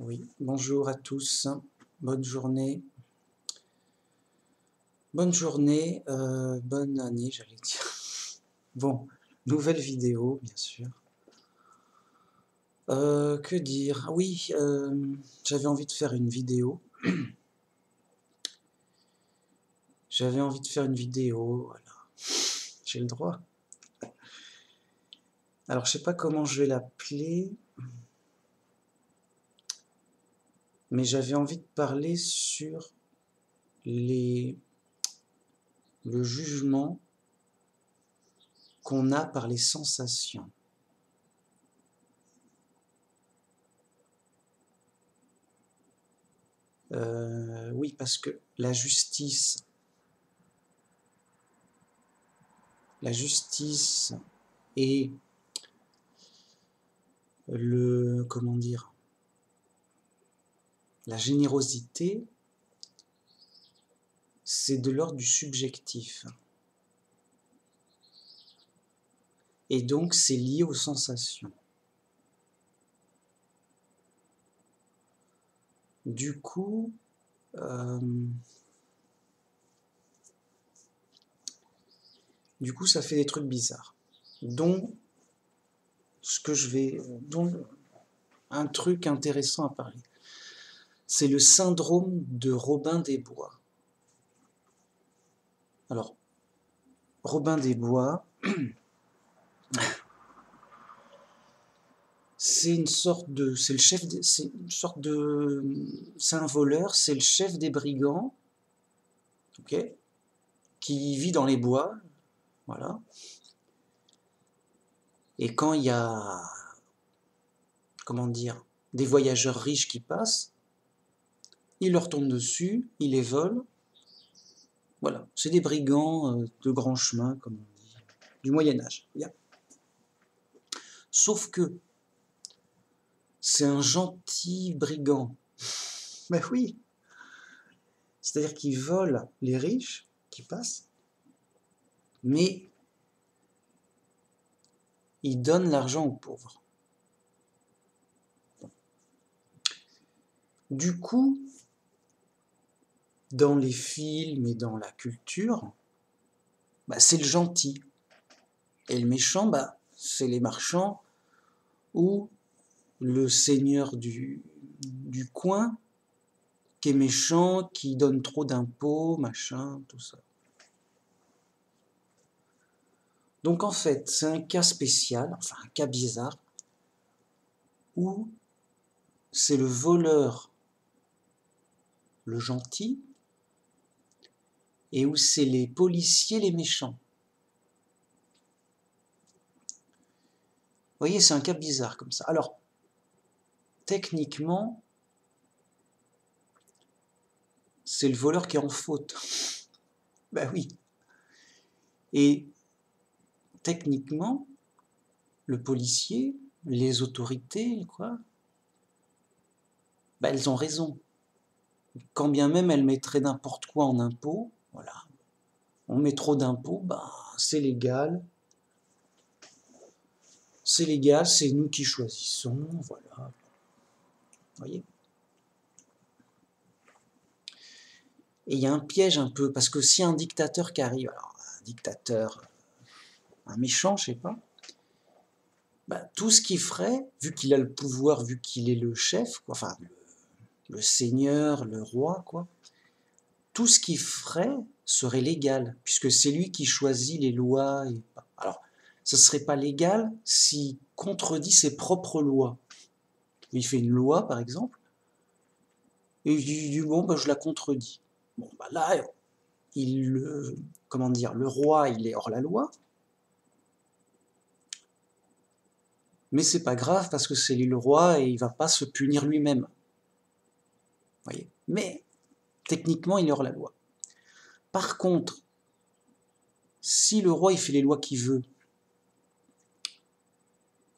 Oui, bonjour à tous, bonne journée. Bonne journée, bonne année, j'allais dire. Bon, nouvelle vidéo, bien sûr. Que dire? Ah oui, j'avais envie de faire une vidéo. J'avais envie de faire une vidéo, voilà. J'ai le droit. Alors, je sais pas comment je vais l'appeler, mais j'avais envie de parler sur le jugement qu'on a par les sensations. Oui, parce que la justice et comment dire, la générosité, c'est de l'ordre du subjectif. Et donc, c'est lié aux sensations. Du coup, ça fait des trucs bizarres. Dont un truc intéressant à parler. C'est le syndrome de Robin des Bois. Alors, Robin des Bois, c'est une sorte de, c'est le chef, c'est une sorte de, c'est un voleur, c'est le chef des brigands, ok, qui vit dans les bois, voilà. Et quand il y a, comment dire, des voyageurs riches qui passent, il leur tombe dessus, il les vole. Voilà, c'est des brigands de grand chemin, comme on dit, du Moyen-Âge. Yeah. Sauf que c'est un gentil brigand. Ben oui, c'est-à-dire qu'il vole les riches qui passent, mais il donne l'argent aux pauvres. Du coup, dans les films et dans la culture, bah, c'est le gentil. Et le méchant, bah, c'est les marchands ou le seigneur du coin qui est méchant, qui donne trop d'impôts, machin, tout ça. Donc en fait, c'est un cas spécial, enfin un cas bizarre, où c'est le voleur, le gentil, et où c'est les policiers, les méchants. Vous voyez, c'est un cas bizarre comme ça. Alors, techniquement, c'est le voleur qui est en faute. Ben oui. Et techniquement, le policier, les autorités, quoi, ben elles ont raison. Quand bien même elles mettraient n'importe quoi en impôts, voilà, on met trop d'impôts, ben c'est légal, c'est nous qui choisissons, voilà. Vous voyez ? Et il y a un piège un peu, parce que si un dictateur qui arrive, alors un dictateur, un méchant, je sais pas, bah, tout ce qu'il ferait, vu qu'il a le pouvoir, vu qu'il est le chef, quoi, enfin le seigneur, le roi, quoi, tout ce qu'il ferait serait légal, puisque c'est lui qui choisit les lois. Alors, ce ne serait pas légal s'il contredit ses propres lois. Il fait une loi, par exemple, et il dit bon, bah, je la contredis. Bon, bah là, comment dire, le roi, il est hors la loi, mais c'est pas grave parce que c'est lui le roi et il va pas se punir lui-même. Voyez. Mais techniquement, il est hors la loi. Par contre, si le roi il fait les lois qu'il veut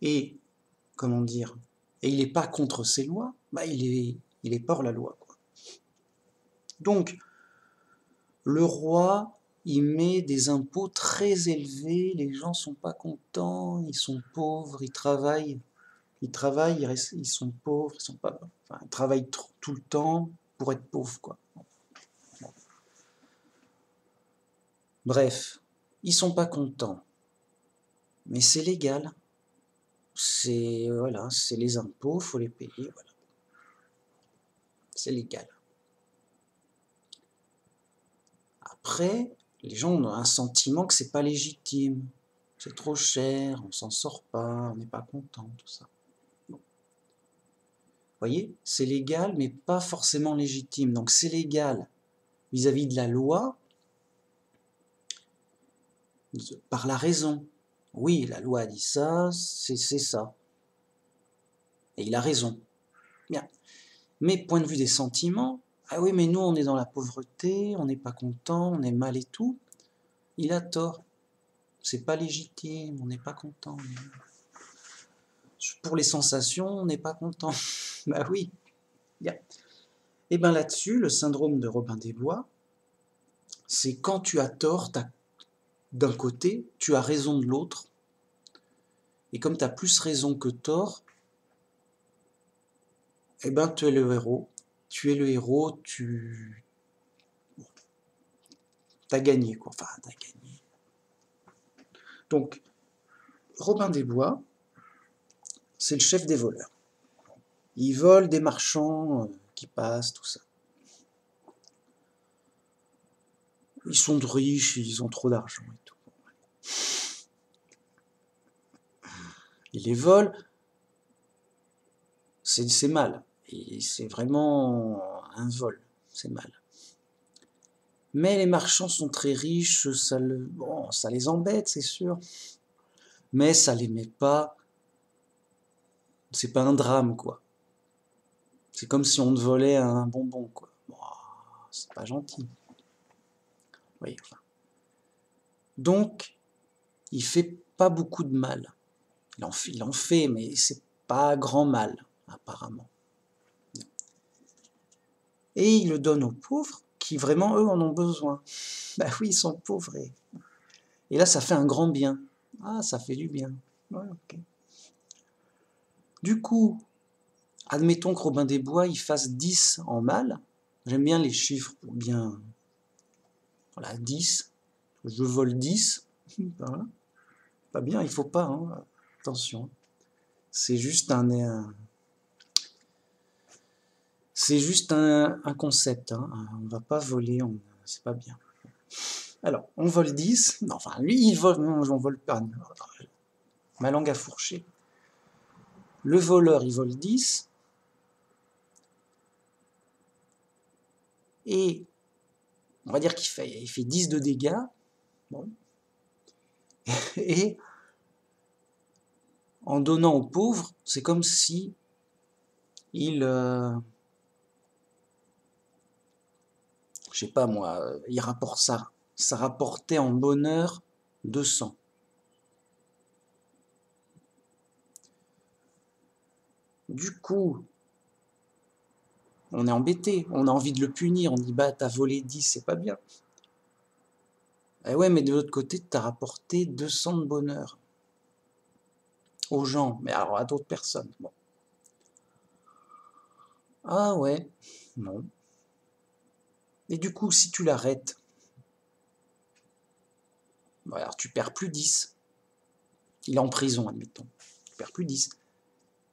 et comment dire, et il n'est pas contre ces lois, bah il est pas hors la loi, quoi. Donc le roi il met des impôts très élevés, les gens sont pas contents, ils sont pauvres, ils travaillent Ils travaillent, ils sont pauvres, ils sont pas, enfin, ils travaillent tout le temps pour être pauvres, quoi. Bon. Bref, ils sont pas contents, mais c'est légal. C'est voilà, c'est les impôts, faut les payer, voilà. C'est légal. Après, les gens ont un sentiment que c'est pas légitime, c'est trop cher, on s'en sort pas, on n'est pas content, tout ça. Bon. Vous voyez, c'est légal, mais pas forcément légitime. Donc c'est légal vis-à-vis de la loi, par la raison. Oui, la loi a dit ça, c'est ça. Et il a raison. Bien. Mais point de vue des sentiments, ah oui, mais nous on est dans la pauvreté, on n'est pas content, on est mal et tout. Il a tort. C'est pas légitime, on n'est pas content. Pour les sensations, on n'est pas content. Bah oui. Bien. Et bien là-dessus, le syndrome de Robin des Bois, c'est quand tu as tort d'un côté, tu as raison de l'autre. Et comme tu as plus raison que tort, eh ben tu es le héros. Tu es le héros, tu as gagné, quoi. Enfin, tu as gagné. Donc, Robin des Bois, c'est le chef des voleurs. Il vole des marchands qui passent, tout ça. Ils sont riches, ils ont trop d'argent et tout. Il les vole, c'est mal. Et c'est vraiment un vol, c'est mal. Mais les marchands sont très riches, bon, ça les embête, c'est sûr. Mais ça les met pas. C'est pas un drame, quoi. C'est comme si on te volait un bonbon, quoi. Bon, c'est pas gentil. Oui, enfin. Donc, il fait pas beaucoup de mal. Il en fait, mais c'est pas grand mal, apparemment. Et il le donne aux pauvres, qui vraiment, eux, en ont besoin. Bah oui, ils sont pauvres. Et là, ça fait un grand bien. Ah, ça fait du bien. Ouais, ok. Du coup, admettons que Robin des Bois, il fasse 10 en mal. J'aime bien les chiffres pour bien... Voilà, 10. Je vole 10. Voilà. Pas bien, il faut pas. Hein. Attention. C'est juste c'est juste un concept. Hein. On va pas voler, c'est pas bien. Alors, on vole 10. Non, enfin, lui, il vole. Non, j'en vole pas. Ma langue a fourché. Le voleur, il vole 10. Et on va dire qu'il fait 10 de dégâts. Bon. Et en donnant aux pauvres, c'est comme si il... je sais pas moi, il rapporte ça rapportait en bonheur 200. Du coup, on est embêté, on a envie de le punir, on dit bah t'as volé 10, c'est pas bien. Eh ouais, mais de l'autre côté, t'as rapporté 200 de bonheur aux gens, mais alors à d'autres personnes. Bon. Ah ouais, non. Et du coup, si tu l'arrêtes, bah alors tu perds plus 10. Il est en prison, admettons. Tu perds plus 10.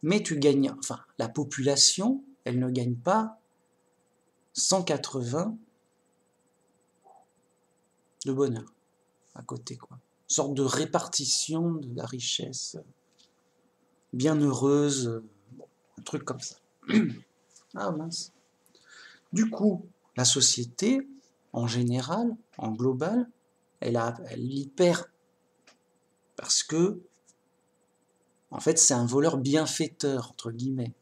Mais tu gagnes, enfin, la population, elle ne gagne pas 180 de bonheur à côté, quoi. Une sorte de répartition de la richesse bien heureuse, bon, un truc comme ça. Ah mince. Du coup, la société, en général, en global, elle y perd. Parce que, en fait, c'est un voleur bienfaiteur, entre guillemets.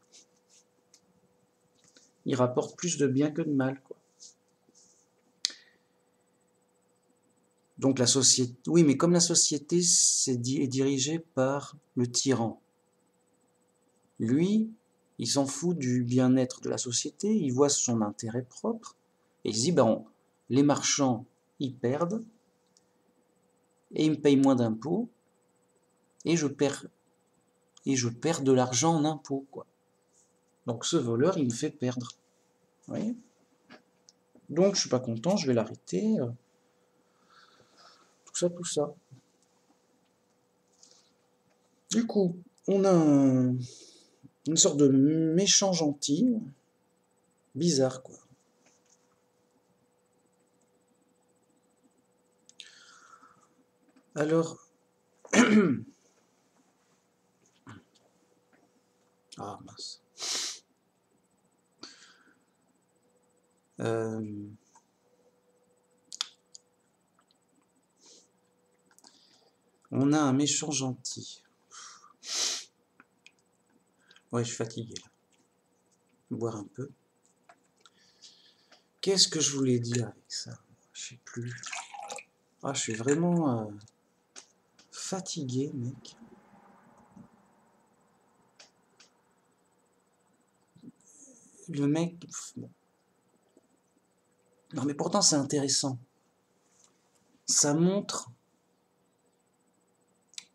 Il rapporte plus de bien que de mal, quoi. Donc la société, oui, mais comme la société est dirigée par le tyran, lui, il s'en fout du bien-être de la société, il voit son intérêt propre, et il se dit, ben, les marchands, ils perdent, et ils me payent moins d'impôts, et je perds et je perds de l'argent en impôts, quoi. Donc ce voleur, il me fait perdre. Vous voyez? Donc je suis pas content, je vais l'arrêter. Tout ça, tout ça. Du coup, on a une sorte de méchant gentil, bizarre, quoi. Alors, ah mince. On a un méchant gentil. Ouais, je suis fatigué là. Boire un peu. Qu'est-ce que je voulais dire avec ça? Je sais plus. Ah, je suis vraiment fatigué, mec. Le mec... Bon. Non, mais pourtant, c'est intéressant. Ça montre...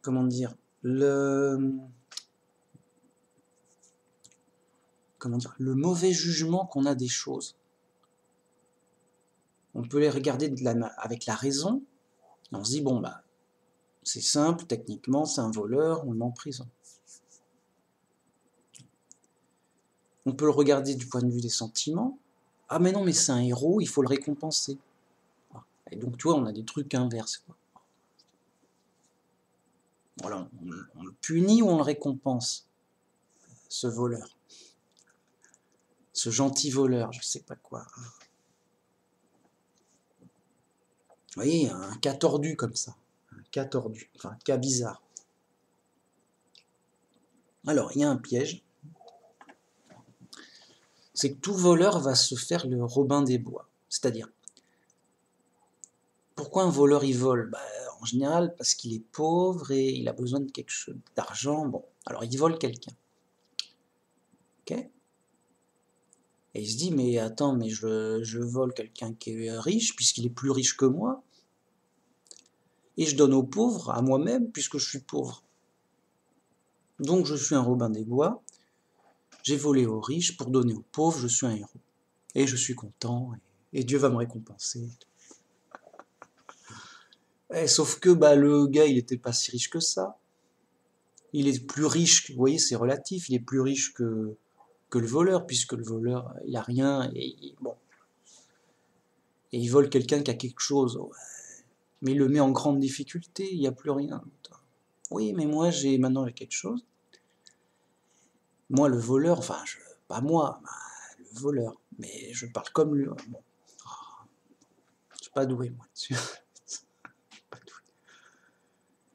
Comment dire? Comment dire? Le mauvais jugement qu'on a des choses. On peut les regarder avec la raison. Et on se dit, bon, bah, c'est simple, techniquement, c'est un voleur, on le met en prison. On peut le regarder du point de vue des sentiments. Ah mais non, mais c'est un héros, il faut le récompenser. Et donc, tu vois, on a des trucs inverses, quoi. Voilà, on le punit ou on le récompense, ce voleur. Ce gentil voleur, je sais pas quoi. Vous voyez, un cas tordu comme ça. Un cas tordu, enfin, un cas bizarre. Alors, il y a un piège. C'est que tout voleur va se faire le Robin des Bois. C'est-à-dire, pourquoi un voleur il vole? Bah, en général, parce qu'il est pauvre et il a besoin de quelque chose d'argent. Bon, alors il vole quelqu'un. Ok? Et il se dit, mais attends, mais je vole quelqu'un qui est riche, puisqu'il est plus riche que moi. Et je donne aux pauvres, à moi-même, puisque je suis pauvre. Donc je suis un Robin des Bois. J'ai volé aux riches pour donner aux pauvres, je suis un héros. Et je suis content, et Dieu va me récompenser. Sauf que bah, le gars, il n'était pas si riche que ça. Il est plus riche, vous voyez, c'est relatif, il est plus riche que le voleur, puisque le voleur, il a rien, bon. Et il vole quelqu'un qui a quelque chose, ouais. Mais il le met en grande difficulté, il n'y a plus rien. Oui, mais moi, maintenant j'ai quelque chose. Moi, le voleur, enfin, pas moi, le voleur, mais je parle comme lui. Bon. Je suis pas doué, moi, dessus.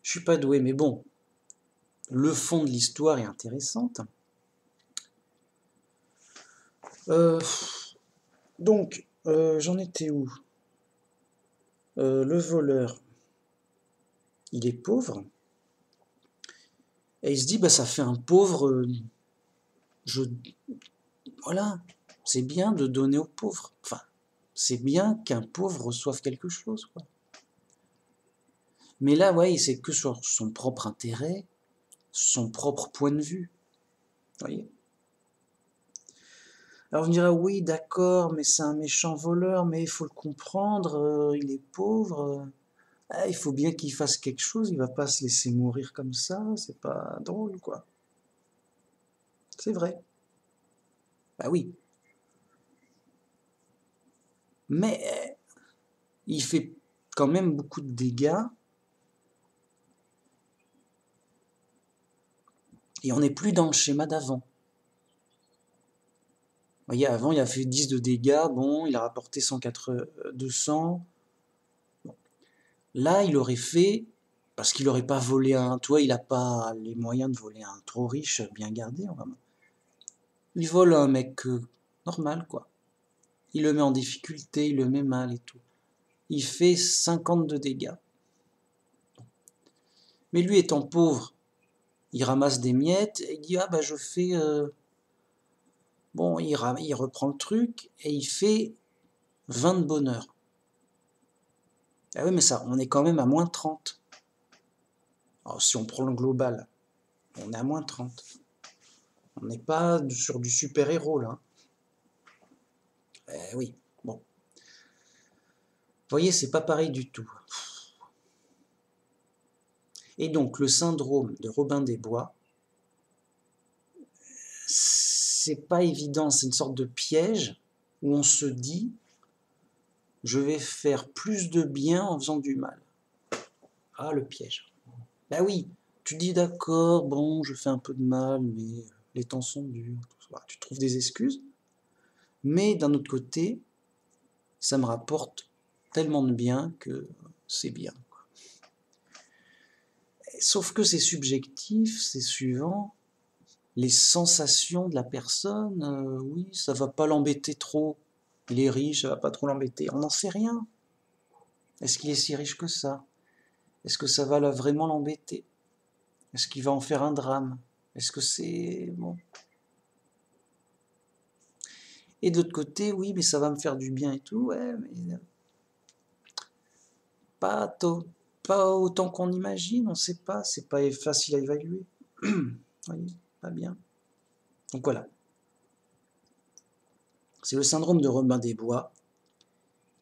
Je suis pas doué, mais bon, le fond de l'histoire est intéressante. Donc, j'en étais où? Le voleur, il est pauvre, et il se dit, bah, ça fait un pauvre, voilà, c'est bien de donner aux pauvres. Enfin, c'est bien qu'un pauvre reçoive quelque chose, quoi. Mais là, ouais, c'est que sur son propre intérêt, son propre point de vue. Vous voyez? Alors, on me dira, oui, d'accord, mais c'est un méchant voleur, mais il faut le comprendre, il est pauvre. Il faut bien qu'il fasse quelque chose, il va pas se laisser mourir comme ça, c'est pas drôle, quoi. C'est vrai. Bah oui. Mais il fait quand même beaucoup de dégâts. Et on n'est plus dans le schéma d'avant. Vous voyez, avant, il a fait 10 de dégâts, bon, il a rapporté 200. Bon. Là, il aurait fait, parce qu'il n'aurait pas volé un toit, il n'a pas les moyens de voler un trop riche, bien gardé. Il vole un mec normal, quoi. Il le met en difficulté, il le met mal et tout. Il fait 50 de dégâts. Mais lui étant pauvre, il ramasse des miettes et il dit, ah bah je fais... Bon, il reprend le truc et il fait 20 de bonheur. Ah oui, mais ça, on est quand même à moins 30. Alors, si on prend le global. On est à moins 30. On n'est pas sur du super-héros, là. Oui, bon. Vous voyez, c'est pas pareil du tout. Et donc, le syndrome de Robin des Bois, c'est pas évident, c'est une sorte de piège où on se dit « je vais faire plus de bien en faisant du mal ». Ah, le piège. Ben oui, tu dis d'accord, bon, je fais un peu de mal, mais les temps sont durs. Tu trouves des excuses, mais d'un autre côté, ça me rapporte tellement de bien que c'est bien. Sauf que c'est subjectif, c'est suivant les sensations de la personne. Oui, ça va pas l'embêter trop. Il est riche, ça va pas trop l'embêter. On n'en sait rien. Est-ce qu'il est si riche que ça? Est-ce que ça va vraiment l'embêter? Est-ce qu'il va en faire un drame? Est-ce que c'est... bon. Et de l'autre côté, oui, mais ça va me faire du bien et tout. Ouais, mais pas autant qu'on imagine, on ne sait pas. C'est pas facile à évaluer. Voyez, pas bien. Donc voilà. C'est le syndrome de Robin des Bois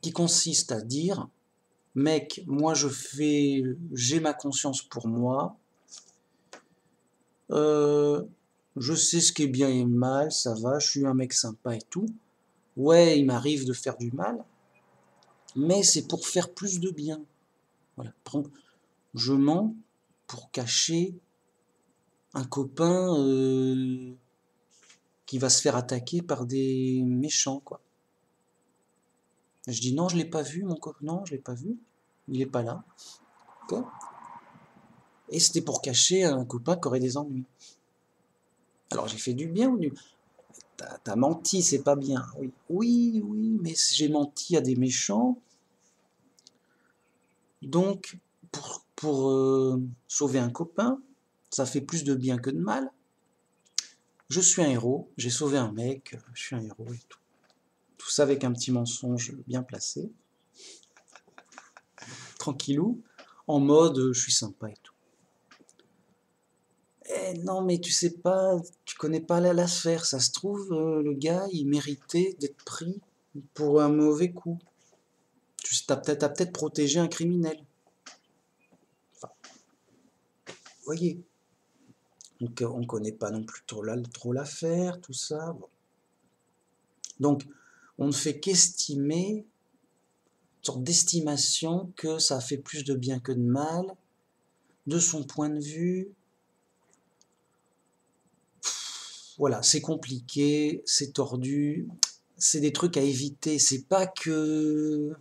qui consiste à dire « Mec, moi j'ai ma conscience pour moi, je sais ce qui est bien et mal, ça va, je suis un mec sympa et tout. Ouais, il m'arrive de faire du mal, mais c'est pour faire plus de bien. » Voilà. Je mens pour cacher un copain qui va se faire attaquer par des méchants, quoi. Je dis non, je l'ai pas vu, mon copain, non, je l'ai pas vu, il est pas là. Okay. Et c'était pour cacher un copain qui aurait des ennuis. Alors j'ai fait du bien ou du... T'as menti, c'est pas bien. Oui, oui, oui, mais j'ai menti à des méchants. Donc, pour sauver un copain, ça fait plus de bien que de mal. Je suis un héros, j'ai sauvé un mec, je suis un héros et tout. Tout ça avec un petit mensonge bien placé. Tranquillou, en mode je suis sympa et tout. Eh non, mais tu sais pas, tu connais pas l'affaire. Ça se trouve, le gars, il méritait d'être pris pour un mauvais coup. T'as peut-être protégé un criminel. Enfin, vous voyez. Donc, on ne connaît pas non plus trop l'affaire, tout ça. Bon. Donc, on ne fait qu'estimer, une sorte d'estimation que ça fait plus de bien que de mal, de son point de vue. Voilà, c'est compliqué, c'est tordu, c'est des trucs à éviter. C'est pas que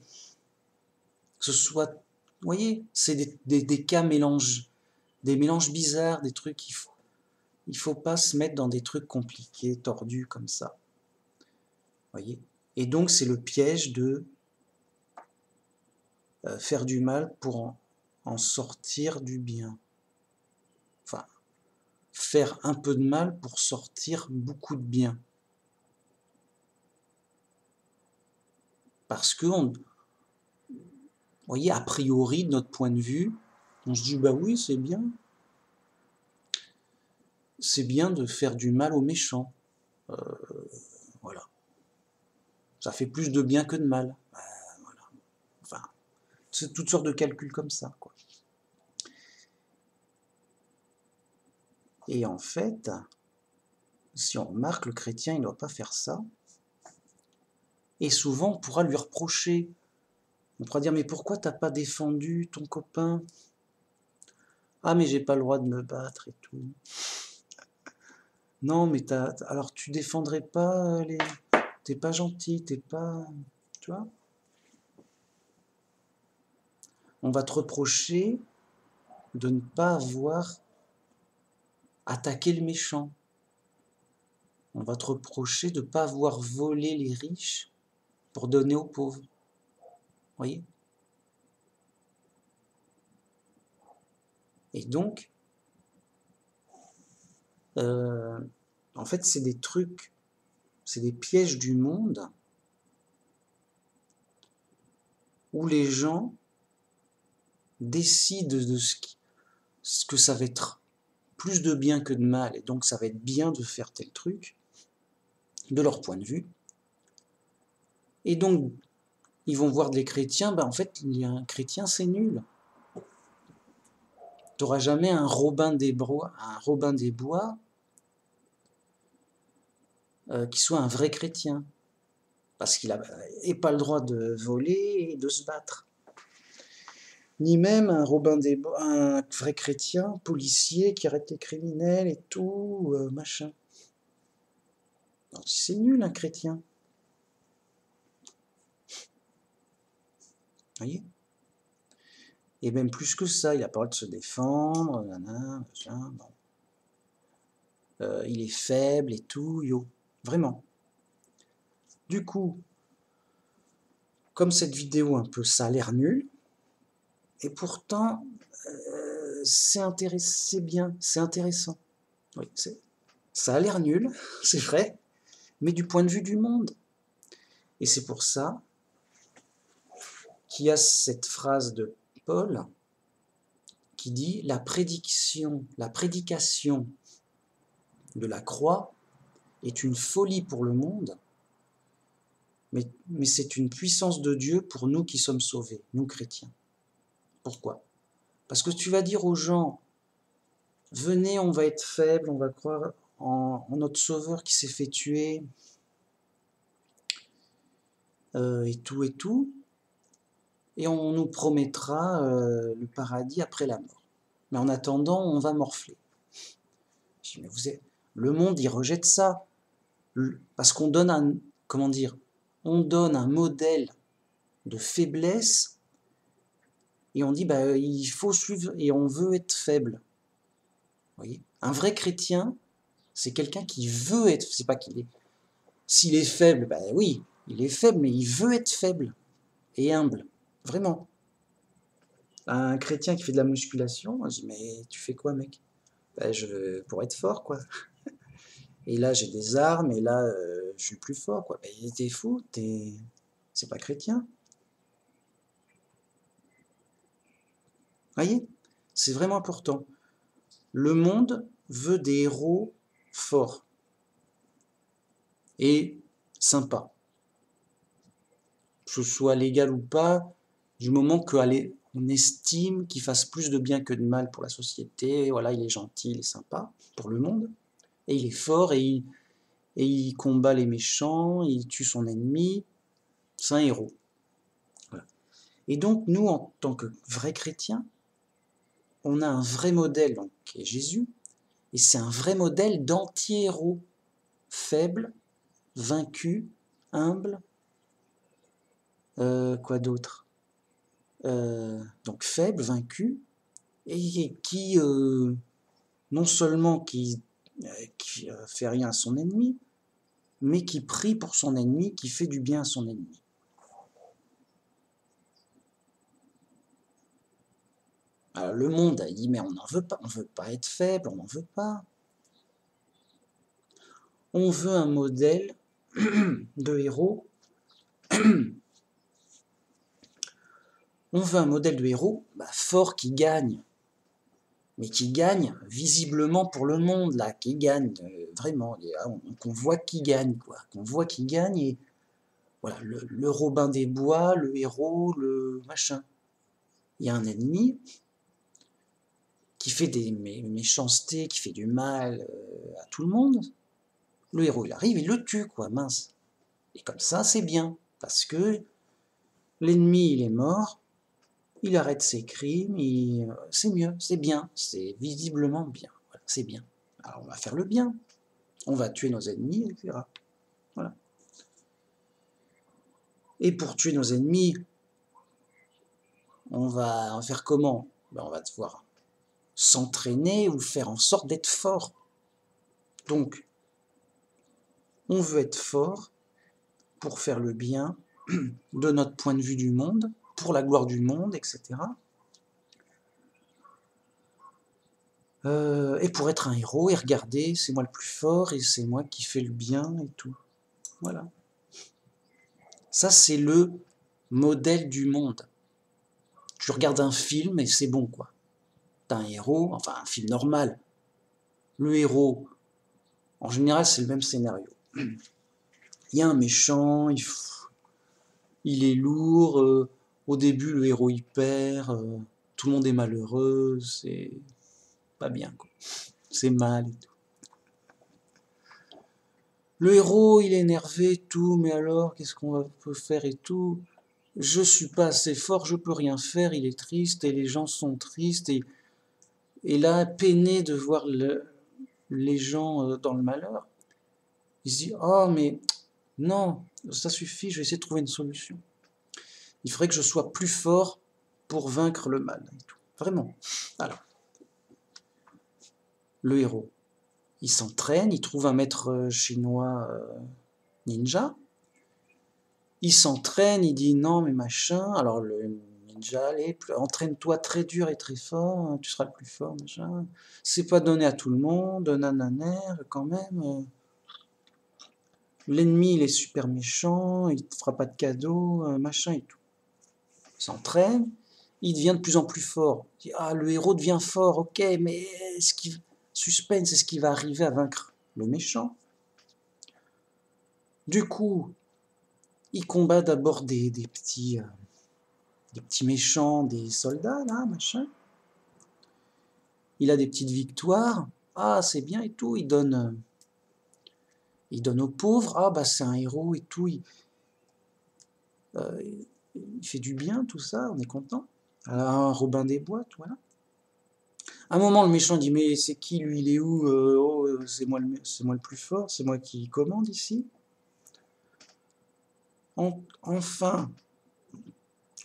ce soit... Vous voyez, c'est des cas des mélanges bizarres, des trucs il faut pas se mettre dans des trucs compliqués, tordus comme ça. Voyez. Et donc c'est le piège de faire du mal pour en sortir du bien. Enfin, faire un peu de mal pour sortir beaucoup de bien. Parce que, vous voyez, a priori, de notre point de vue, on se dit, bah oui, c'est bien. C'est bien de faire du mal aux méchants. Voilà. Ça fait plus de bien que de mal. Voilà. Enfin, c'est toutes sortes de calculs comme ça, quoi. Et en fait, si on remarque, le chrétien, il ne doit pas faire ça. Et souvent, on pourra lui reprocher. On pourra dire, mais pourquoi t'as pas défendu ton copain? Ah, mais j'ai pas le droit de me battre et tout. Non, mais alors tu défendrais pas les... T'es pas gentil, t'es pas... Tu vois? On va te reprocher de ne pas avoir attaqué le méchant. On va te reprocher de ne pas avoir volé les riches pour donner aux pauvres. Vous voyez? Et donc, en fait, c'est des trucs, c'est des pièges du monde où les gens décident de ce que ça va être plus de bien que de mal, et donc ça va être bien de faire tel truc, de leur point de vue. Et donc, ils vont voir les chrétiens, ben en fait, un chrétien, c'est nul. Tu n'auras jamais un Robin des Bois, qui soit un vrai chrétien. Parce qu'il n'a pas le droit de voler et de se battre. Ni même un un vrai chrétien, policier, qui arrête les criminels et tout, machin. C'est nul, un chrétien. Vous voyez? Et même plus que ça, il a pas le droit de se défendre, machin, bon. Il est faible et tout, yo. Vraiment. Du coup, comme cette vidéo un peu, ça a l'air nul, et pourtant, c'est bien, c'est intéressant. Oui, ça a l'air nul, c'est vrai, mais du point de vue du monde. Et c'est pour ça qu'il y a cette phrase de Paul qui dit « la prédication de la croix est une folie pour le monde, mais c'est une puissance de Dieu pour nous qui sommes sauvés, nous chrétiens. » Pourquoi? Parce que tu vas dire aux gens « venez, on va être faibles, on va croire en notre Sauveur qui s'est fait tuer, et tout, et on nous promettra le paradis après la mort. Mais en attendant, on va morfler. » Je dis, mais le monde, il rejette ça. Parce qu'on donne on donne un modèle de faiblesse, et on dit, bah, il faut suivre, et on veut être faible. Vous voyez? Un vrai chrétien, c'est quelqu'un qui veut être, c'est pas qu'il est. S'il est faible, bah oui, il est faible, mais il veut être faible et humble. Vraiment. Un chrétien qui fait de la musculation, je dis, mais tu fais quoi, mec? Bah, pour être fort, quoi. Et là, j'ai des armes, et là, je suis plus fort, quoi. Bah, t'es fou, c'est pas chrétien. Voyez? C'est vraiment important. Le monde veut des héros forts et sympas. Que ce soit légal ou pas, du moment qu'on estime qu'il fasse plus de bien que de mal pour la société, voilà, il est gentil, il est sympa pour le monde, et il est fort, et il combat les méchants, il tue son ennemi, c'est un héros. Voilà. Et donc, nous, en tant que vrais chrétiens, on a un vrai modèle, donc, qui est Jésus, et c'est un vrai modèle d'anti-héros, faible, vaincu, humble, quoi d'autre, donc faible, vaincu, et qui, non seulement qui fait rien à son ennemi, mais qui prie pour son ennemi, qui fait du bien à son ennemi. Alors, le monde a dit, mais on n'en veut pas, on ne veut pas être faible, on n'en veut pas. On veut un modèle de héros. On veut un modèle de héros fort qui gagne, mais qui gagne visiblement pour le monde, là, qui gagne vraiment, qu'on voit qui gagne, quoi, qu'on voit qui gagne, et voilà, le Robin des Bois, le héros, le machin. Il y a un ennemi qui fait des méchancetés, qui fait du mal à tout le monde. Le héros, il arrive, il le tue, quoi, mince. Et comme ça, c'est bien, parce que l'ennemi, il est mort, il arrête ses crimes, c'est mieux, c'est bien, c'est visiblement bien, voilà, c'est bien. Alors on va faire le bien, on va tuer nos ennemis, etc. Voilà. Et pour tuer nos ennemis, on va en faire comment? On va devoir s'entraîner ou faire en sorte d'être fort. Donc, on veut être fort pour faire le bien de notre point de vue du monde, pour la gloire du monde, etc. Et pour être un héros, et regarder, c'est moi le plus fort, et c'est moi qui fais le bien, et tout. Voilà. Ça, c'est le modèle du monde. Tu regardes un film, et c'est bon, quoi. T'as un héros, enfin un film normal. Le héros, en général, c'est le même scénario. Il y a un méchant, il est lourd, au début, le héros, il perd, tout le monde est malheureux, c'est pas bien, quoi. C'est mal et tout. Le héros, il est énervé, tout, mais alors, qu'est-ce qu'on peut faire et tout? Je suis pas assez fort, je peux rien faire, il est triste, et les gens sont tristes, et là, peiné de voir les gens dans le malheur, il se dit, oh, mais non, ça suffit, je vais essayer de trouver une solution. Il faudrait que je sois plus fort pour vaincre le mal, et tout. Vraiment. Alors, le héros, il s'entraîne, il trouve un maître chinois ninja, il s'entraîne, il dit non mais machin, alors le ninja, allez, entraîne-toi très dur et très fort, hein, tu seras le plus fort, machin, c'est pas donné à tout le monde, nananer, quand même, l'ennemi il est super méchant, il te fera pas de cadeau, machin et tout. Il s'entraîne, il devient de plus en plus fort, il dit, ah le héros devient fort, ok, mais suspense, est-ce qu'il va arriver à vaincre le méchant? Du coup, il combat d'abord des petits méchants, des soldats, là, machin. Il a des petites victoires. Ah, c'est bien et tout. Il donne aux pauvres. Ah, bah, c'est un héros et tout. Euh, il fait du bien, tout ça. On est content. Un Robin des Bois, voilà. À un moment, le méchant dit, mais c'est qui, lui, il est où? Oh, c'est moi le plus fort. C'est moi qui commande ici. Enfin,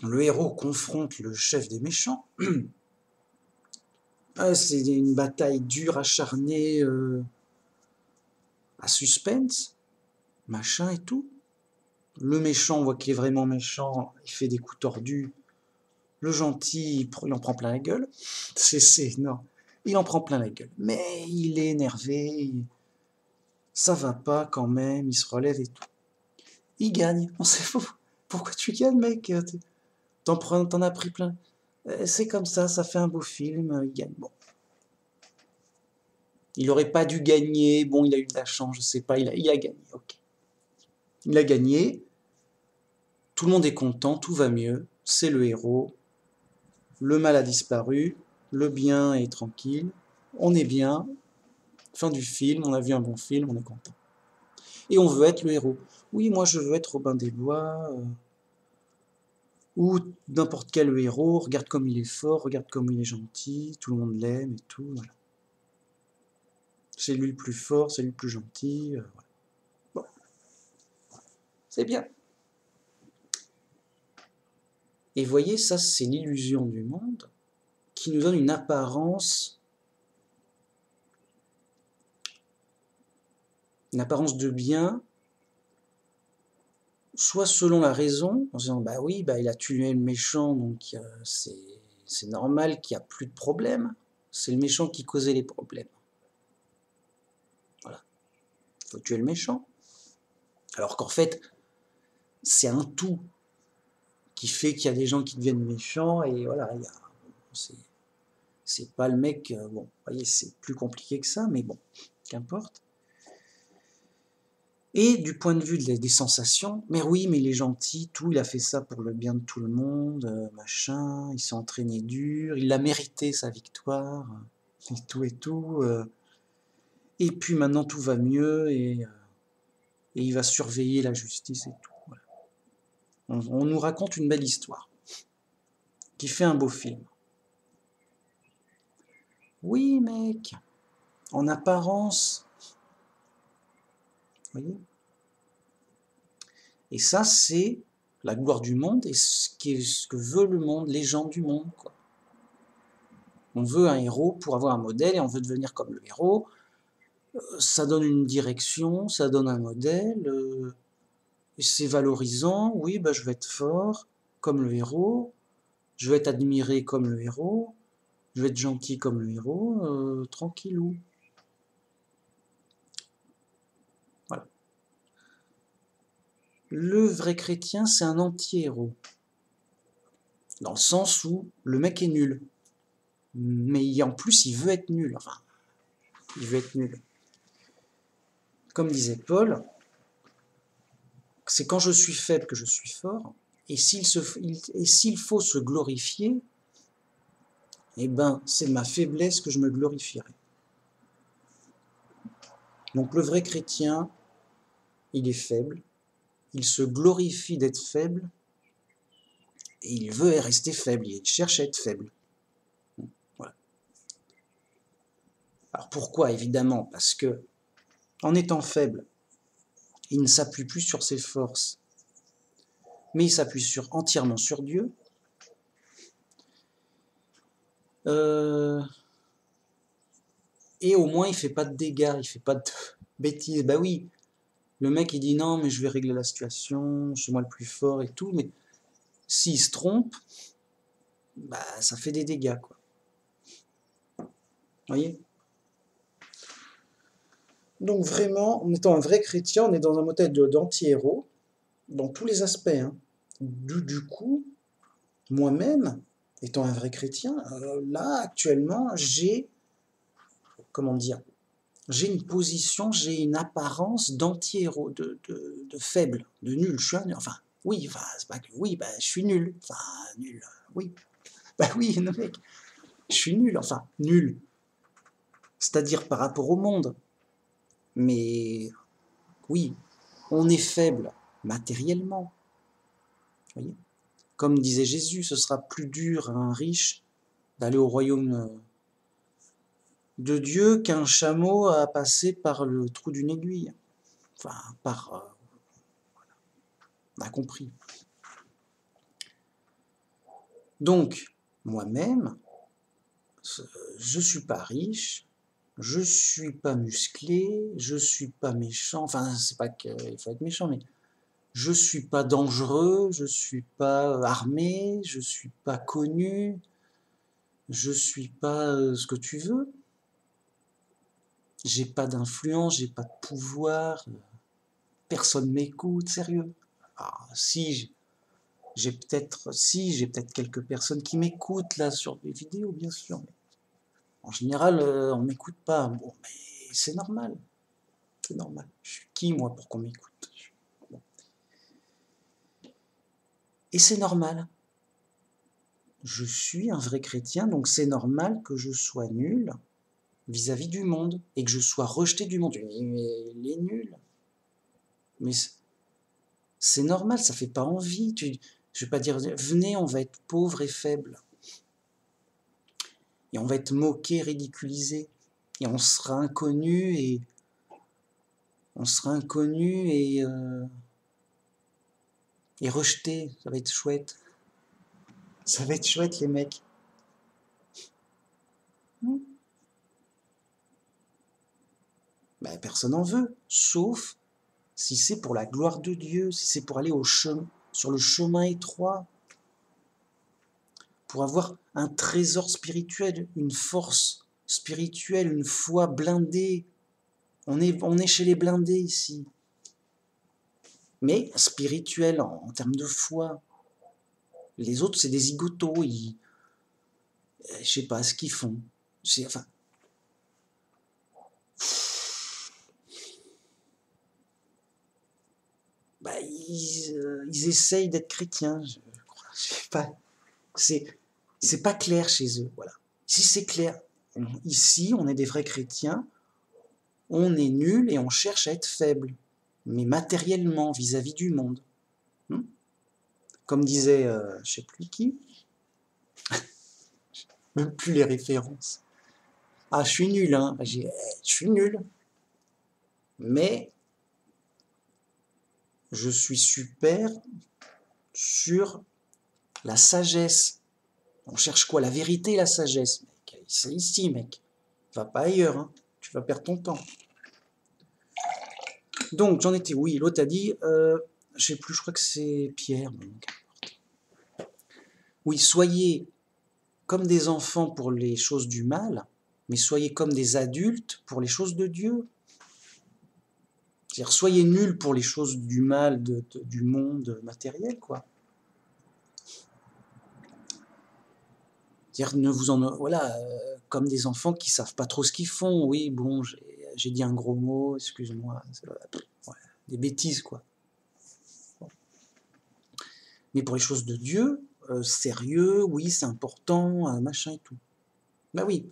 le héros confronte le chef des méchants. Ah, c'est une bataille dure, acharnée, à suspense, machin et tout. Le méchant, on voit qu'il est vraiment méchant, il fait des coups tordus. Le gentil, il en prend plein la gueule. Non, il en prend plein la gueule. Mais il est énervé, ça va pas quand même, il se relève et tout. Il gagne, on sait pas pourquoi tu gagnes, mec. T'en as pris plein. C'est comme ça fait un beau film, il gagne. Bon. Il aurait pas dû gagner, bon, il a eu de la chance, je sais pas, il a gagné, ok. Il a gagné, tout le monde est content, tout va mieux, c'est le héros, le mal a disparu, le bien est tranquille, on est bien, fin du film, on a vu un bon film, on est content. Et on veut être le héros. Oui, moi je veux être Robin des Bois, ou n'importe quel héros, regarde comme il est fort, regarde comme il est gentil, tout le monde l'aime et tout, voilà. C'est lui le plus fort, c'est lui le plus gentil, voilà. Bon, c'est bien. Et voyez, ça c'est l'illusion du monde qui nous donne une apparence de bien, soit selon la raison, en disant bah oui, bah il a tué le méchant, donc c'est normal qu'il n'y a plus de problème. C'est le méchant qui causait les problèmes. Voilà. Il faut tuer le méchant. Alors qu'en fait, c'est un tout qui fait qu'il y a des gens qui deviennent méchants, et voilà, c'est pas le mec, bon, vous voyez, c'est plus compliqué que ça, mais bon, qu'importe. Et du point de vue des sensations, mais oui, mais il est gentil, tout, il a fait ça pour le bien de tout le monde, machin, il s'est entraîné dur, il a mérité sa victoire, et tout et tout. Et puis maintenant tout va mieux, et il va surveiller la justice et tout. Voilà. On nous raconte une belle histoire, qui fait un beau film. Oui, mec, en apparence, vous voyez. Et ça, c'est la gloire du monde, et ce que veut le monde, les gens du monde, quoi. On veut un héros pour avoir un modèle, et on veut devenir comme le héros. Ça donne une direction, ça donne un modèle, c'est valorisant. Oui, bah, je vais être fort comme le héros, je vais être admiré comme le héros, je vais être gentil comme le héros, tranquillou. Voilà. Le vrai chrétien, c'est un anti-héros, dans le sens où le mec est nul, mais en plus il veut être nul. Enfin, Il veut être nul. Comme disait Paul, c'est quand je suis faible que je suis fort, et s'il faut se glorifier, eh ben, c'est de ma faiblesse que je me glorifierai. Donc le vrai chrétien, il est faible, il se glorifie d'être faible, et il veut rester faible, il cherche à être faible. Voilà. Alors pourquoi? Évidemment, parce que en étant faible, il ne s'appuie plus sur ses forces, mais il s'appuie entièrement sur Dieu. Et au moins, il ne fait pas de dégâts, il ne fait pas de bêtises. Bah oui, le mec, il dit non, mais je vais régler la situation, c'est moi le plus fort et tout, mais s'il se trompe, bah ça fait des dégâts, quoi. Vous voyez? Donc vraiment, en étant un vrai chrétien, on est dans un modèle d'anti-héros, dans tous les aspects. Hein. Du coup, moi-même, étant un vrai chrétien, là, actuellement, j'ai, comment dire, j'ai une position, j'ai une apparence d'anti-héros, de faible, de nul. Je suis un nul. Enfin, oui, enfin, c'est pas que oui, bah, je suis nul. Enfin, nul, oui. Bah oui, non, mec, je suis nul, enfin, nul. C'est-à-dire par rapport au monde. Mais oui, on est faible matériellement. Vous voyez? Comme disait Jésus, ce sera plus dur à un riche d'aller au royaume de Dieu qu'un chameau à passer par le trou d'une aiguille. Enfin, on a compris. Donc, moi-même, je suis pas riche, je suis pas musclé, je suis pas méchant. Enfin, c'est pas qu'il faut être méchant, mais je suis pas dangereux, je suis pas armé, je suis pas connu, je suis pas ce que tu veux. J'ai pas d'influence, j'ai pas de pouvoir, personne m'écoute, sérieux. Ah, si, j'ai peut-être quelques personnes qui m'écoutent là sur des vidéos, bien sûr. Mais en général, on m'écoute pas. Bon, mais c'est normal. C'est normal. Je suis qui, moi, pour qu'on m'écoute? Bon. Et c'est normal. Je suis un vrai chrétien, donc c'est normal que je sois nul vis-à-vis du monde et que je sois rejeté du monde. Mais il est nul. Mais c'est normal, ça fait pas envie. Je vais pas dire, venez, on va être pauvre et faible. Et on va être moqué, ridiculisé. Et on sera inconnu et et rejeté. Ça va être chouette. Ça va être chouette, les mecs. Ben, personne n'en veut, sauf si c'est pour la gloire de Dieu, si c'est pour aller sur le chemin étroit, pour avoir un trésor spirituel, une force spirituelle, une foi blindée. On est chez les blindés ici. Mais spirituel en termes de foi. Les autres, c'est des zigotos. Je sais pas ce qu'ils font. Enfin, bah, ils essayent d'être chrétiens. Je sais pas. C'est pas clair chez eux. Voilà. Si c'est clair, ici, on est des vrais chrétiens. On est nuls et on cherche à être faible, mais matériellement vis-à-vis du monde. Comme disait, je sais plus qui, même plus les références. Ah, je suis nul, hein. Je suis nul, mais je suis super sur la sagesse. On cherche quoi? La vérité et la sagesse. Mec, c'est ici, mec. Va pas ailleurs, hein. Tu vas perdre ton temps. Donc, j'en étais, oui, l'autre a dit, je sais plus, je crois que c'est Pierre. Oui, soyez comme des enfants pour les choses du mal, mais soyez comme des adultes pour les choses de Dieu. C'est-à-dire, soyez nuls pour les choses du mal, du monde matériel, quoi. C'est-à-dire, ne vous en... Voilà, comme des enfants qui savent pas trop ce qu'ils font. Oui, bon, j'ai dit un gros mot, excuse-moi. Ouais, des bêtises, quoi. Mais pour les choses de Dieu, sérieux, oui, c'est important, machin et tout. Ben oui,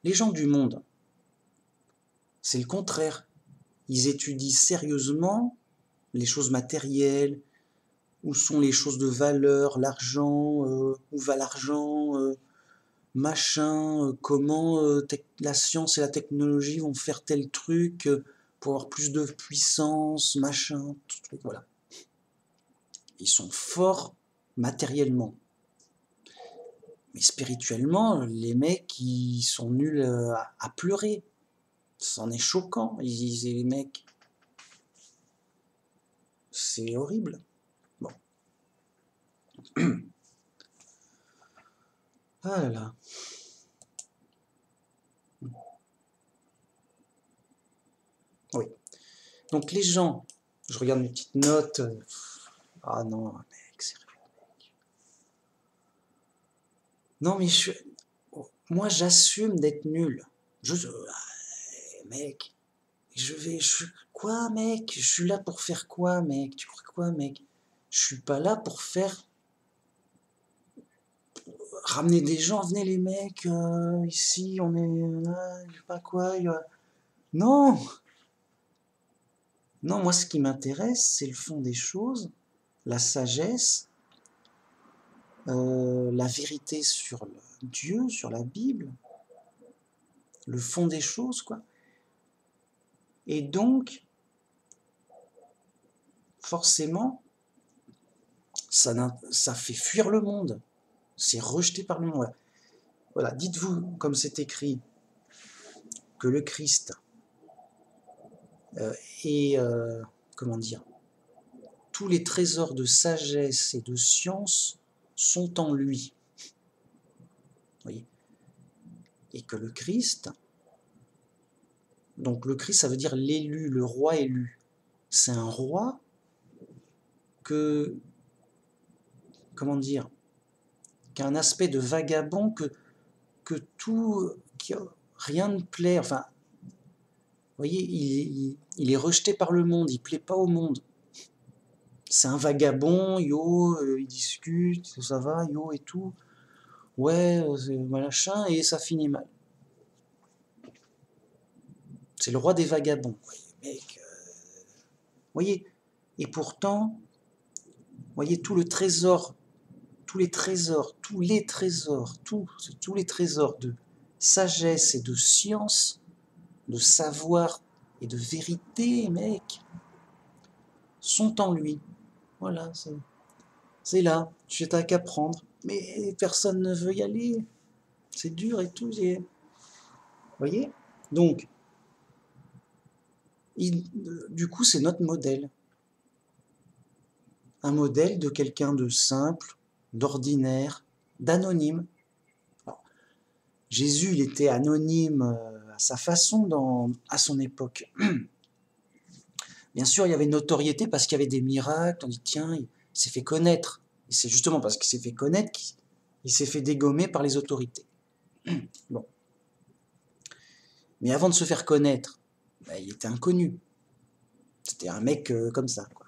les gens du monde, c'est le contraire. Ils étudient sérieusement les choses matérielles, où sont les choses de valeur, l'argent, où va l'argent, machin, comment la science et la technologie vont faire tel truc pour avoir plus de puissance, machin, tout truc, voilà. Ils sont forts matériellement. Mais spirituellement, les mecs, ils sont nuls à pleurer. C'en est choquant, les mecs. C'est horrible. Bon. Ah là là. Oui. Donc les gens, je regarde mes petites notes. Ah non, mec, sérieux, mec. Non mais moi j'assume d'être nul. Mec, quoi, mec? Je suis là pour faire quoi, mec? Tu crois quoi, mec? Je suis pas là pour faire ramener des gens. Venez les mecs, ici on est, je sais pas quoi. Non, non, moi ce qui m'intéresse, c'est le fond des choses, la sagesse, la vérité sur Dieu, sur la Bible, le fond des choses, quoi. Et donc, forcément, ça fait fuir le monde. C'est rejeté par le monde. Voilà, dites-vous, comme c'est écrit, que le Christ est, comment dire, tous les trésors de sagesse et de science sont en lui. Vous voyez ? Et que le Christ, donc le Christ, ça veut dire l'élu, le roi élu. C'est un roi que, comment dire, qui a un aspect de vagabond, que tout, rien ne plaît. Enfin, vous voyez, il est rejeté par le monde, il plaît pas au monde. C'est un vagabond, il discute, ça va, et tout. Ouais, c'est machin, et ça finit mal. C'est le roi des vagabonds. Mec, voyez, et pourtant, voyez tout le trésor, tous les trésors de sagesse et de science, de savoir et de vérité, mec, sont en lui. Voilà, c'est là, tu n'as qu'à prendre. Mais personne ne veut y aller. C'est dur et tout. Vous voyez ? Donc, du coup, c'est notre modèle. Un modèle de quelqu'un de simple, d'ordinaire, d'anonyme. Jésus, il était anonyme à sa façon à son époque. Bien sûr, il y avait une notoriété parce qu'il y avait des miracles. On dit, tiens, il s'est fait connaître. Et c'est justement parce qu'il s'est fait connaître qu'il s'est fait dégommer par les autorités. Bon. Mais avant de se faire connaître, il était inconnu. C'était un mec comme ça, quoi.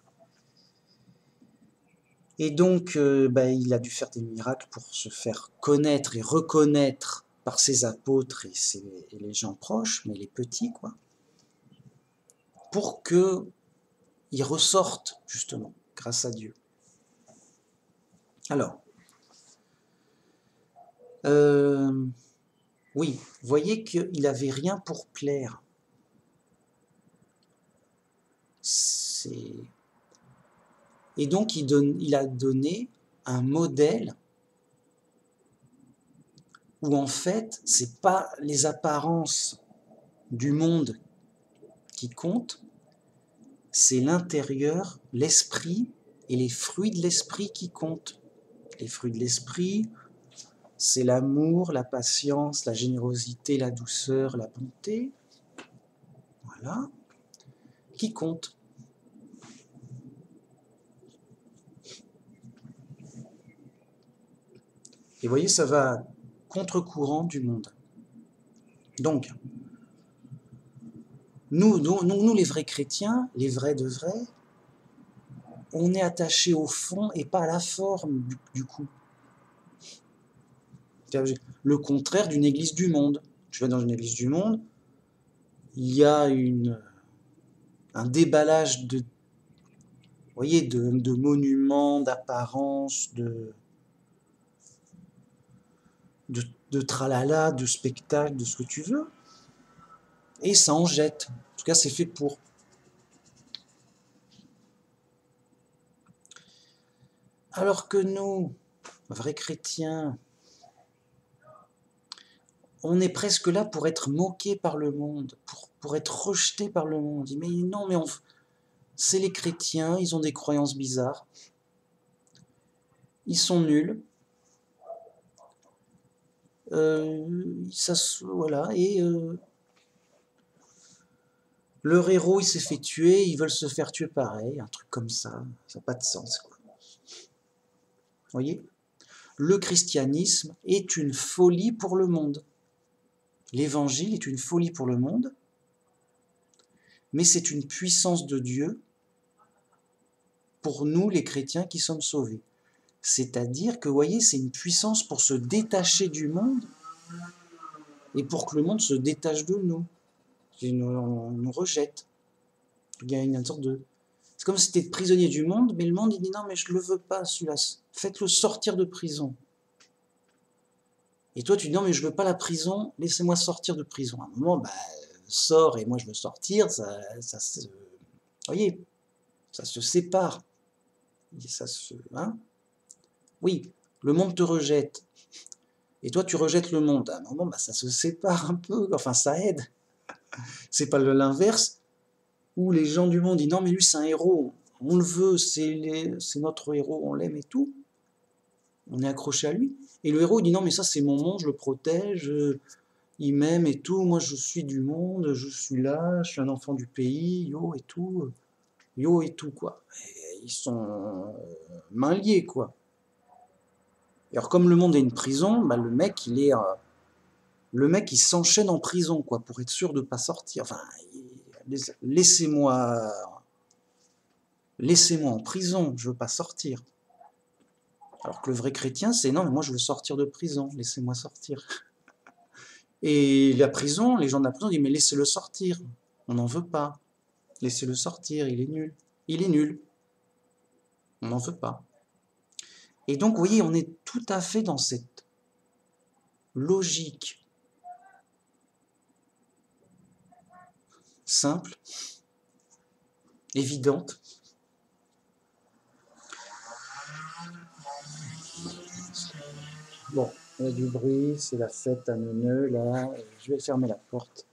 Et donc, il a dû faire des miracles pour se faire connaître et reconnaître par ses apôtres et les gens proches, mais les petits, quoi, pour qu'ils ressortent, justement, grâce à Dieu. Alors, oui, vous voyez qu'il n'avait rien pour plaire. Et donc, il a donné un modèle où, en fait, c'est pas les apparences du monde qui comptent, c'est l'intérieur, l'esprit et les fruits de l'esprit qui comptent. Les fruits de l'esprit, c'est l'amour, la patience, la générosité, la douceur, la bonté. Voilà. Qui comptent. Et vous voyez, ça va contre-courant du monde. Donc, nous, les vrais chrétiens, les vrais de vrais, on est attaché au fond et pas à la forme du coup. Le contraire d'une église du monde. Tu vas dans une église du monde, il y a un déballage de, vous voyez, de monuments, d'apparences, de tralala, de spectacles, de ce que tu veux. Et ça en jette. En tout cas, c'est fait pour. Alors que nous, vrais chrétiens, on est presque là pour être moqués par le monde, pour être rejetés par le monde. On dit, mais non, mais c'est les chrétiens, ils ont des croyances bizarres. Ils sont nuls. Voilà, et leur héros, il s'est fait tuer, ils veulent se faire tuer pareil, un truc comme ça n'a pas de sens, quoi. Vous voyez ? Le christianisme est une folie pour le monde. L'évangile est une folie pour le monde, mais c'est une puissance de Dieu pour nous, les chrétiens, qui sommes sauvés. C'est-à-dire que, vous voyez, c'est une puissance pour se détacher du monde et pour que le monde se détache de nous. On nous rejette. Il y a une sorte de... C'est comme si tu étais prisonnier du monde, mais le monde, il dit non, mais je ne le veux pas, celui-là. Faites-le sortir de prison. Et toi, tu dis non, mais je ne veux pas la prison, laissez-moi sortir de prison. À un moment, bah, sors et moi je veux sortir, vous voyez, ça se sépare. Hein, oui, le monde te rejette. Et toi, tu rejettes le monde. À un moment, bah, ça se sépare un peu, enfin, ça aide. C'est pas l'inverse, où les gens du monde disent non, mais lui, c'est un héros, on le veut, c'est notre héros, on l'aime et tout. On est accroché à lui. Et le héros, il dit non, mais ça, c'est mon monde, je le protège, il m'aime et tout, moi, je suis du monde, je suis là, je suis un enfant du pays, yo et tout, quoi. Et ils sont mains liées, quoi. Et alors, comme le monde est une prison, bah, le mec, il s'enchaîne en prison, quoi, pour être sûr de ne pas sortir. Enfin, laissez-moi en prison, je ne veux pas sortir. Alors que le vrai chrétien, c'est non, mais moi je veux sortir de prison, laissez-moi sortir. Et la prison, les gens de la prison disent mais laissez-le sortir, on n'en veut pas. Laissez-le sortir, il est nul. Il est nul. On n'en veut pas. Et donc, vous voyez, on est tout à fait dans cette logique simple, évidente. Bon, il y a du bruit, c'est la fête à Neuneu, là. Je vais fermer la porte.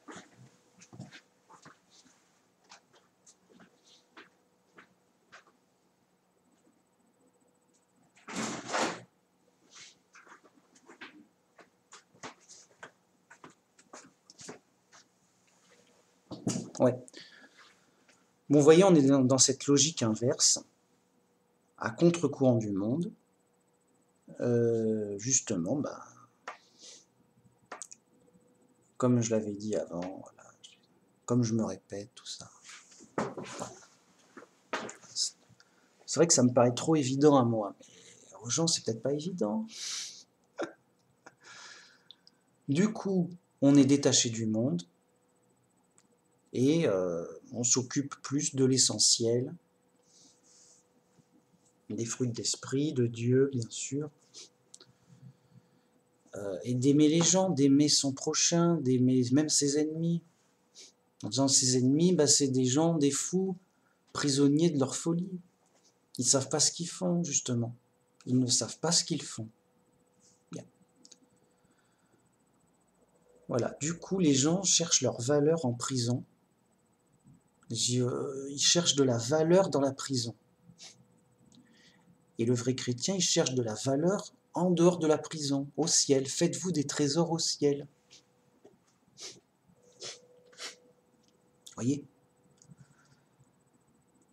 Ouais. Bon, vous voyez, on est dans cette logique inverse, à contre-courant du monde. Justement, bah, comme je l'avais dit avant, voilà, comme je me répète, tout ça. C'est vrai que ça me paraît trop évident à moi, mais aux gens, c'est peut-être pas évident. Du coup, on est détaché du monde et on s'occupe plus de l'essentiel, des fruits de l'esprit, de Dieu, bien sûr, et d'aimer les gens, d'aimer son prochain, d'aimer même ses ennemis. En disant ses ennemis, bah, c'est des gens, des fous, prisonniers de leur folie. Ils ne savent pas ce qu'ils font, justement. Ils ne savent pas ce qu'ils font. Bien. Voilà. Du coup, les gens cherchent leur valeur en prison. Ils cherchent de la valeur dans la prison. Et le vrai chrétien, il cherche de la valeur en dehors de la prison, au ciel. Faites-vous des trésors au ciel. Voyez ?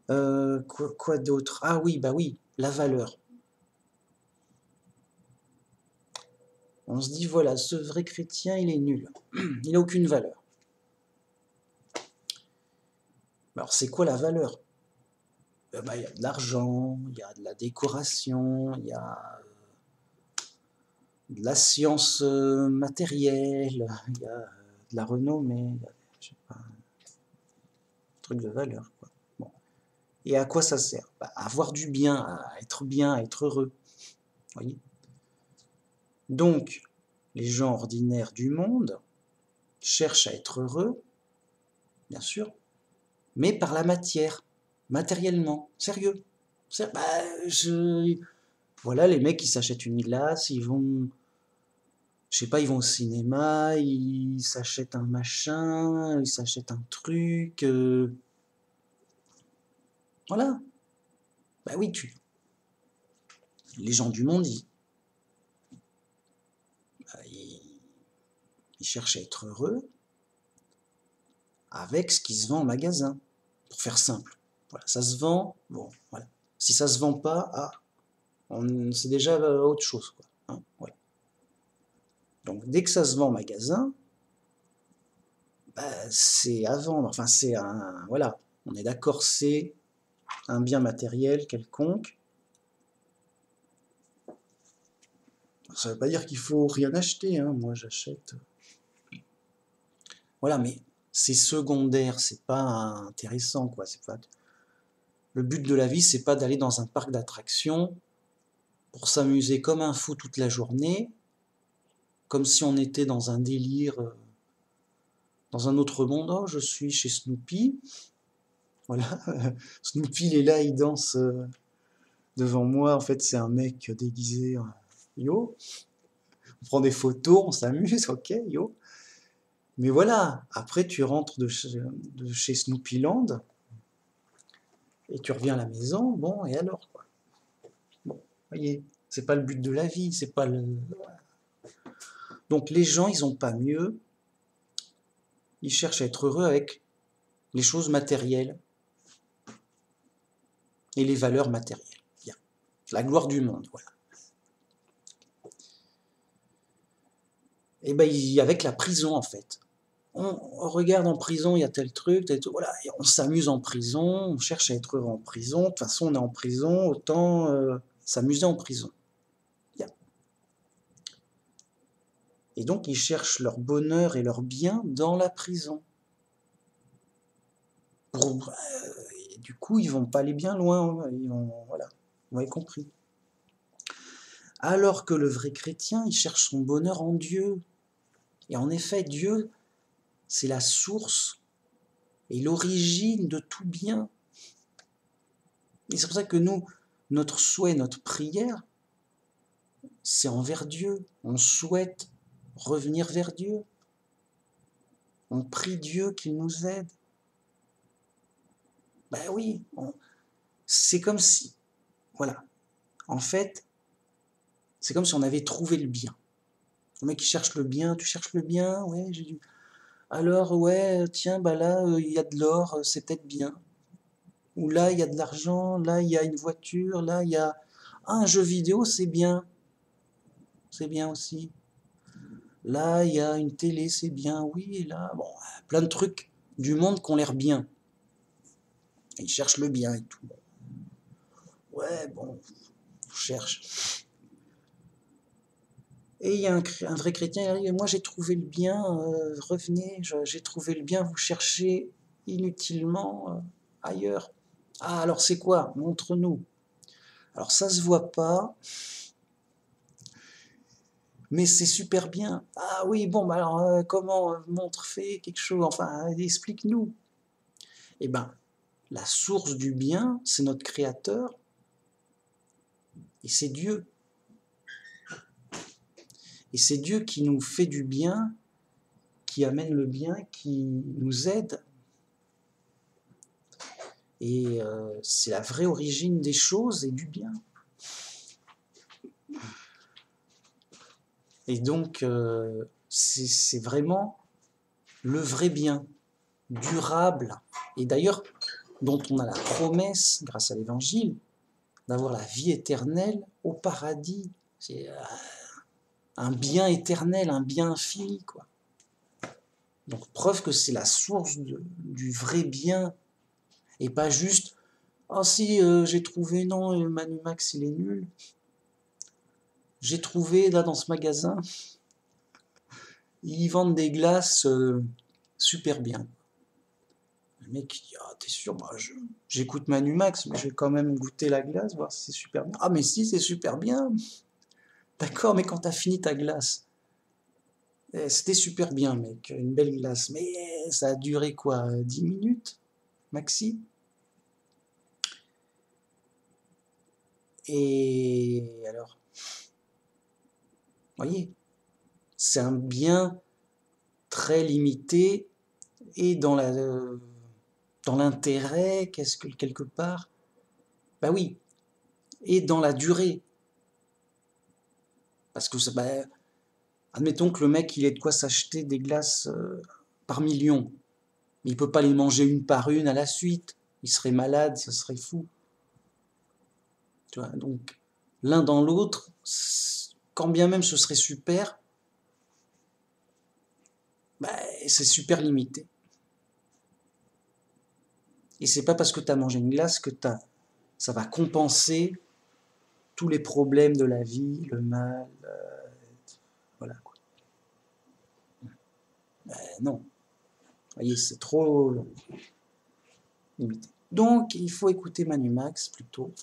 Quoi d'autre ? Ah oui, bah oui, la valeur. On se dit, voilà, ce vrai chrétien, il est nul. Il n'a aucune valeur. Alors, c'est quoi la valeur? Il y a de l'argent, il y a de la décoration, il y a de la science matérielle, il y a de la renommée, je sais pas, un truc de valeur, quoi. Bon. Et à quoi ça sert? À avoir du bien, à être heureux. Voyez? Donc, les gens ordinaires du monde cherchent à être heureux, bien sûr, mais par la matière, matériellement, sérieux. Voilà, les mecs, ils s'achètent une glace, ils vont, je sais pas, ils vont au cinéma, ils s'achètent un machin, ils s'achètent un truc, voilà. Bah oui, les gens du monde, ils cherchent à être heureux avec ce qui se vend au magasin, pour faire simple. Voilà, ça se vend, bon, voilà. Si ça se vend pas, c'est déjà autre chose, quoi. Hein, voilà. Donc dès que ça se vend au magasin, c'est à vendre. Enfin, c'est un, voilà, on est d'accord, c'est un bien matériel quelconque. Ça ne veut pas dire qu'il faut rien acheter, hein. Moi j'achète. Voilà, mais c'est secondaire, c'est pas intéressant, quoi. C'est pas... Le but de la vie, c'est pas d'aller dans un parc d'attractions pour s'amuser comme un fou toute la journée, comme si on était dans un délire, dans un autre monde. Oh, je suis chez Snoopy. Voilà, Snoopy, il est là, il danse devant moi. En fait, c'est un mec déguisé. Yo, on prend des photos, on s'amuse, ok, yo. Mais voilà, après, tu rentres de chez Snoopyland et tu reviens à la maison. Bon, et alors, quoi? Bon, voyez, c'est pas le but de la vie, c'est pas le. Donc, les gens, ils ont pas mieux. Ils cherchent à être heureux avec les choses matérielles et les valeurs matérielles. Bien. La gloire du monde, voilà. Et ben, avec la prison, en fait. On regarde en prison, il y a tel truc, voilà, et on s'amuse en prison, on cherche à être heureux en prison. De toute façon, on est en prison, autant s'amuser en prison. Bien. Et donc, ils cherchent leur bonheur et leur bien dans la prison. Et du coup, ils vont pas aller bien loin. Voilà, vous avez compris. Alors que le vrai chrétien, il cherche son bonheur en Dieu. Et en effet, Dieu, c'est la source et l'origine de tout bien. Et c'est pour ça que nous, notre souhait, notre prière, c'est envers Dieu. On souhaite revenir vers Dieu. On prie Dieu qu'il nous aide. Ben oui, c'est comme si, voilà, en fait, c'est comme si on avait trouvé le bien. Le mec qui cherche le bien, tu cherches le bien, ouais, j'ai dû. Alors, ouais, tiens, bah là, il y a de l'or, c'est peut-être bien. Ou là, il y a de l'argent, là, il y a une voiture, là, il y a un jeu vidéo, c'est bien aussi. Là, il y a une télé, c'est bien, oui, et là, bon, plein de trucs du monde qui ont l'air bien. Ils cherchent le bien et tout. Ouais, bon, on cherche. Et il y a un vrai chrétien, il dit, moi j'ai trouvé le bien, revenez, j'ai trouvé le bien, vous cherchez inutilement ailleurs. Ah, alors c'est quoi? Montre-nous. Alors ça se voit pas, mais c'est super bien. Ah oui, bon, bah alors comment montre, fait quelque chose, enfin, explique-nous. Eh bien, la source du bien, c'est notre Créateur, et c'est Dieu. Et c'est Dieu qui nous fait du bien, qui amène le bien, qui nous aide. Et c'est la vraie origine des choses et du bien. Et donc, c'est vraiment le vrai bien, durable, et d'ailleurs, dont on a la promesse, grâce à l'Évangile, d'avoir la vie éternelle au paradis. un bien éternel, un bien infini, quoi. Donc preuve que c'est la source du vrai bien, et pas juste « Ah si, j'ai trouvé, non, Manumax il est nul, j'ai trouvé là dans ce magasin, ils vendent des glaces super bien. » Le mec il dit « Ah t'es sûr, bah, j'écoute Manumax, mais je vais quand même goûter la glace, voir si c'est super bien. »« Ah mais si, c'est super bien. » »« D'accord, mais quand t'as fini ta glace, c'était super bien mec, une belle glace, mais ça a duré quoi, 10 minutes maxi. Et alors, voyez, c'est un bien très limité et dans l'intérêt, qu'est-ce que quelque part, bah oui, et dans la durée, parce que bah, admettons que le mec il ait de quoi s'acheter des glaces par million, mais il peut pas les manger une par une à la suite, il serait malade, ça serait fou. Tu vois, donc l'un dans l'autre, quand bien même ce serait super, bah, c'est super limité. Et c'est pas parce que tu as mangé une glace que ça va compenser tous les problèmes de la vie, le mal, voilà quoi. Ben non, vous voyez, c'est trop limité. Donc il faut écouter Manumax plutôt.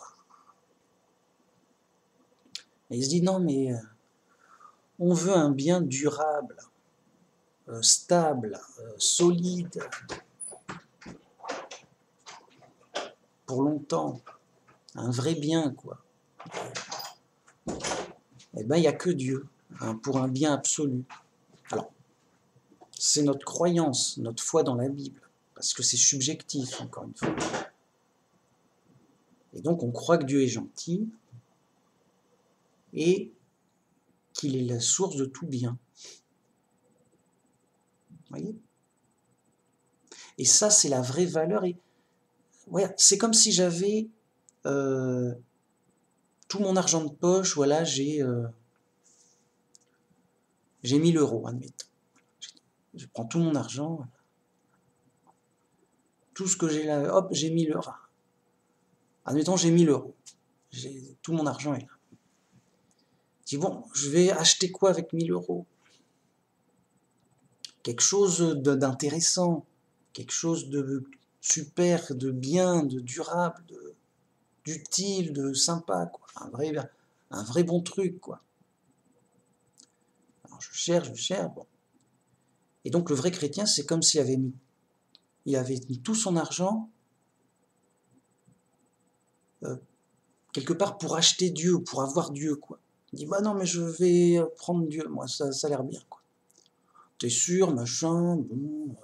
Et il se dit non mais on veut un bien durable, stable, solide, pour longtemps, un vrai bien quoi. Eh ben il n'y a que Dieu, hein, pour un bien absolu. Alors, c'est notre croyance, notre foi dans la Bible, parce que c'est subjectif, encore une fois. Et donc on croit que Dieu est gentil et qu'il est la source de tout bien. Vous voyez ? Et ça, c'est la vraie valeur. Et ouais, c'est comme si j'avais tout mon argent de poche, voilà, j'ai 1000 euros, admettons. Je prends tout mon argent, tout ce que j'ai là, hop, j'ai 1000 euros. Enfin, admettons, j'ai 1000 euros. Tout mon argent est là. Je dis, bon, je vais acheter quoi avec 1000 euros ? Quelque chose d'intéressant, quelque chose de super, de bien, de durable, d'utile, de sympa, quoi. Un vrai bon truc, quoi. Alors je cherche, bon. Et donc le vrai chrétien, c'est comme s'il il avait mis tout son argent quelque part pour acheter Dieu, pour avoir Dieu, quoi. Il dit, bah non, mais je vais prendre Dieu, moi, ça a l'air bien, quoi. T'es sûr, machin, bon,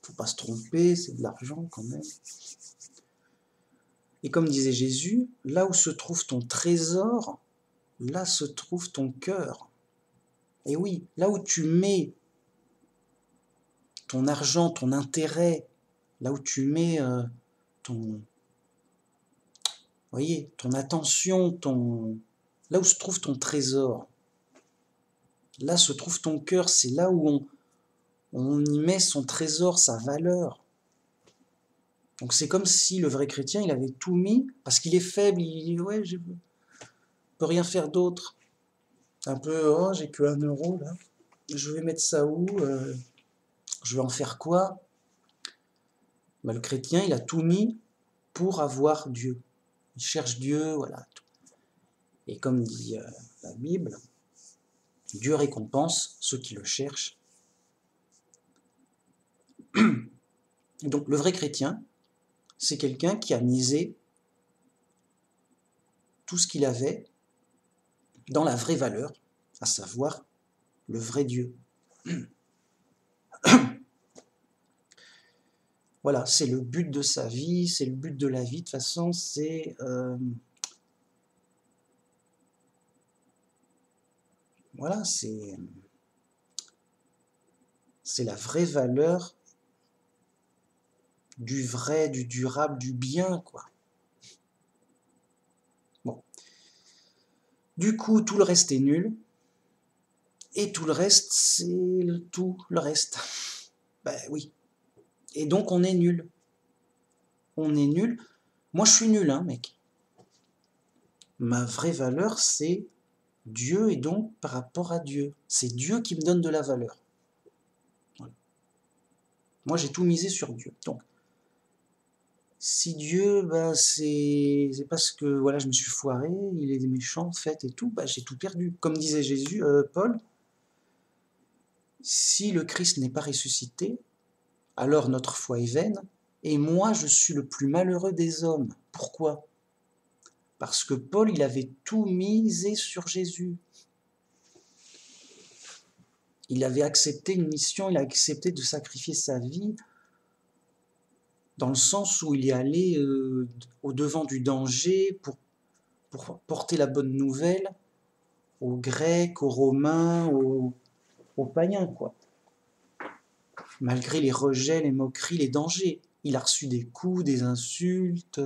faut pas se tromper, c'est de l'argent quand même. Et comme disait Jésus, là où se trouve ton trésor, là se trouve ton cœur. Et oui, là où tu mets ton argent, ton intérêt, là où tu mets voyez, ton attention, là où se trouve ton trésor, là se trouve ton cœur, c'est là où on y met son trésor, sa valeur. Donc c'est comme si le vrai chrétien, il avait tout mis, parce qu'il est faible, il dit, ouais, je peux rien faire d'autre. Un peu, oh, j'ai que 1 euro, là, je vais mettre ça où je vais en faire quoi ? Ben, le chrétien, il a tout mis pour avoir Dieu. Il cherche Dieu, voilà. Et comme dit la Bible, Dieu récompense ceux qui le cherchent. Donc le vrai chrétien, c'est quelqu'un qui a misé tout ce qu'il avait dans la vraie valeur, à savoir le vrai Dieu. Voilà, c'est le but de sa vie, c'est le but de la vie. De toute façon, voilà, c'est la vraie valeur du vrai, du durable, du bien, quoi. Bon. Du coup, tout le reste est nul. Et tout le reste, c'est tout le reste. Ben oui. Et donc, on est nul. On est nul. Moi, je suis nul, hein, mec. Ma vraie valeur, c'est Dieu et donc par rapport à Dieu. C'est Dieu qui me donne de la valeur. Voilà. Moi, j'ai tout misé sur Dieu. Donc, si Dieu, bah, c'est parce que voilà, je me suis foiré, il est méchant, en fait, et tout, bah, j'ai tout perdu. Comme disait Jésus, Paul, si le Christ n'est pas ressuscité, alors notre foi est vaine, et moi, je suis le plus malheureux des hommes. Pourquoi? Parce que Paul, il avait tout misé sur Jésus. Il avait accepté une mission, il a accepté de sacrifier sa vie, dans le sens où il est allé au-devant du danger pour porter la bonne nouvelle aux Grecs, aux Romains, aux païens, quoi. Malgré les rejets, les moqueries, les dangers. Il a reçu des coups, des insultes,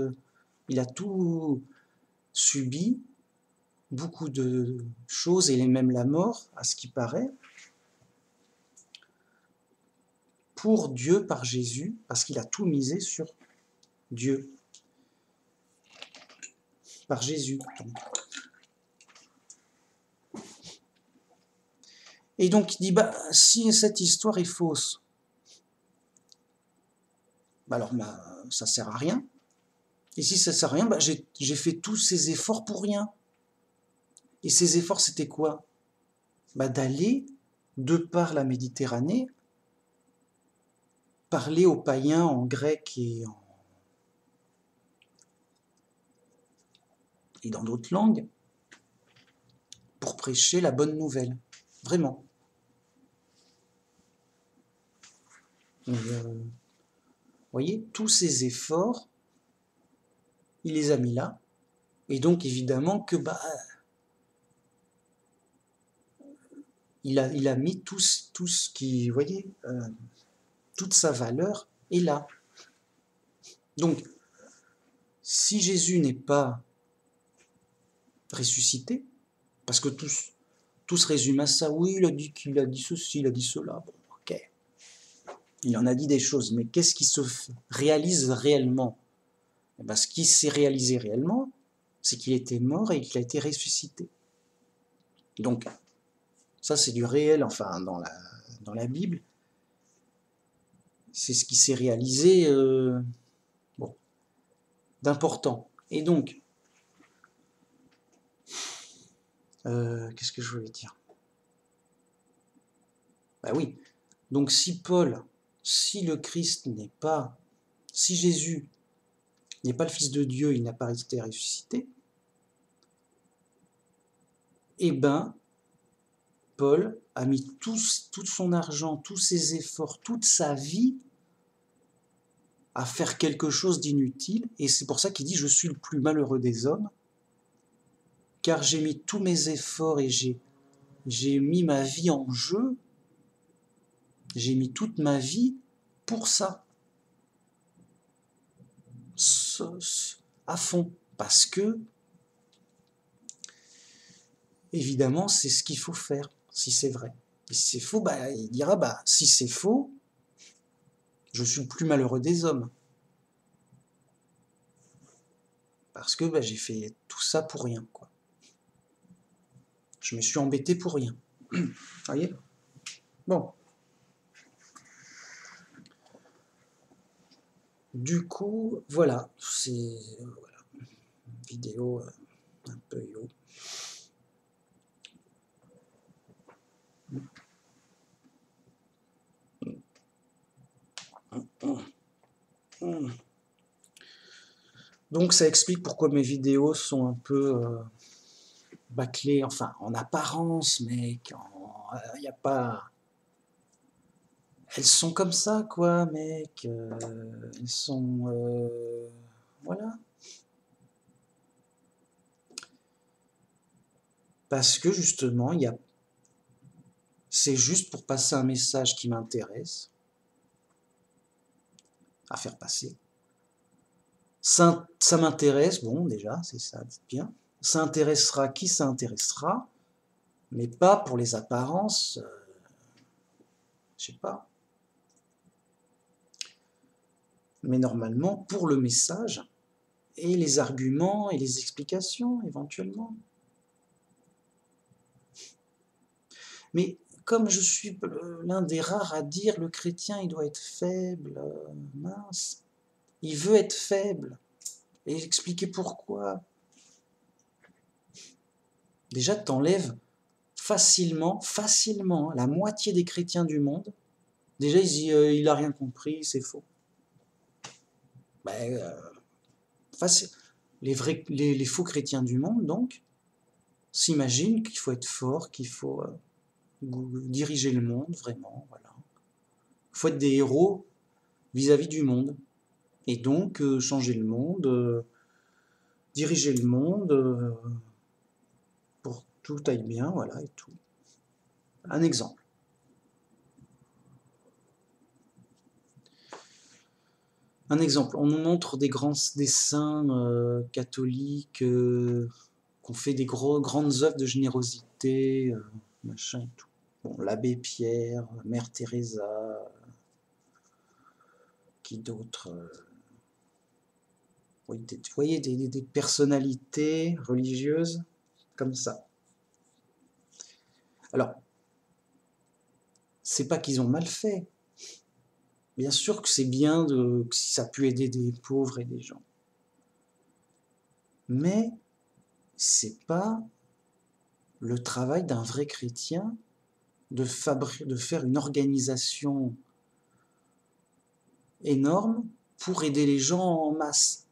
il a tout subi, beaucoup de choses, et même la mort, à ce qui paraît, pour Dieu, par Jésus, parce qu'il a tout misé sur Dieu, par Jésus. Et donc il dit, bah, si cette histoire est fausse, bah alors ça sert à rien. Et si ça sert à rien, bah, j'ai fait tous ces efforts pour rien. Et ces efforts, c'était quoi? Bah, d'aller, de par la Méditerranée, parler aux païens en grec et dans d'autres langues, pour prêcher la bonne nouvelle. Vraiment. Vous voyez, tous ces efforts, il les a mis là. Et donc, évidemment, que bah, il a mis tout ce qui, vous voyez, toute sa valeur est là. Donc, si Jésus n'est pas ressuscité, parce que tout se résume à ça, oui, il a dit qu'il a dit ceci, il a dit cela, bon, ok. Il en a dit des choses, mais qu'est-ce qui se réalise réellement? Et bien, ce qui s'est réalisé réellement, c'est qu'il était mort et qu'il a été ressuscité. Donc, ça c'est du réel, enfin, dans la Bible, c'est ce qui s'est réalisé bon, d'important. Et donc, qu'est-ce que je voulais dire? Bah oui, donc si le Christ n'est pas, si Jésus n'est pas le Fils de Dieu, il n'a pas été ressuscité, eh ben, Paul a mis tout son argent, tous ses efforts, toute sa vie à faire quelque chose d'inutile, et c'est pour ça qu'il dit « Je suis le plus malheureux des hommes, car j'ai mis tous mes efforts et j'ai mis ma vie en jeu, j'ai mis toute ma vie pour ça, à fond, parce que, évidemment, c'est ce qu'il faut faire, si c'est vrai. Et si c'est faux, bah, il dira, bah, si c'est faux, je suis le plus malheureux des hommes. Parce que bah, j'ai fait tout ça pour rien, quoi. Je me suis embêté pour rien. Vous voyez? Bon. Du coup, voilà, c'est voilà, une vidéo un peu yo. Donc ça explique pourquoi mes vidéos sont un peu bâclées, enfin en apparence, mec, il n'y a pas... Elles sont comme ça, quoi, mec, elles sont... voilà. Parce que justement, c'est juste pour passer un message qui m'intéresse à faire passer. Ça m'intéresse, bon, déjà, c'est ça, dites bien. Ça intéressera qui ça intéressera, mais pas pour les apparences, je sais pas. Mais normalement, pour le message, et les arguments et les explications, éventuellement. Mais comme je suis l'un des rares à dire le chrétien, il doit être faible, mince, il veut être faible, et expliquer pourquoi. Déjà, t'enlèves facilement, la moitié des chrétiens du monde. Déjà, il a rien compris, c'est faux. Ben, les faux chrétiens du monde, donc, s'imaginent qu'il faut être fort, qu'il faut diriger le monde, vraiment, voilà. Il faut être des héros vis-à-vis du monde. Et donc, changer le monde, diriger le monde, pour que tout aille bien, voilà, et tout. Un exemple. Un exemple, on nous montre des saints catholiques qui ont fait des grandes œuvres de générosité, machin et tout. Bon, l'abbé Pierre, Mère Teresa, qui d'autre oui, vous voyez, des personnalités religieuses comme ça. Alors, c'est pas qu'ils ont mal fait. Bien sûr que c'est bien si ça a pu aider des pauvres et des gens. Mais c'est pas le travail d'un vrai chrétien de faire une organisation énorme pour aider les gens en masse.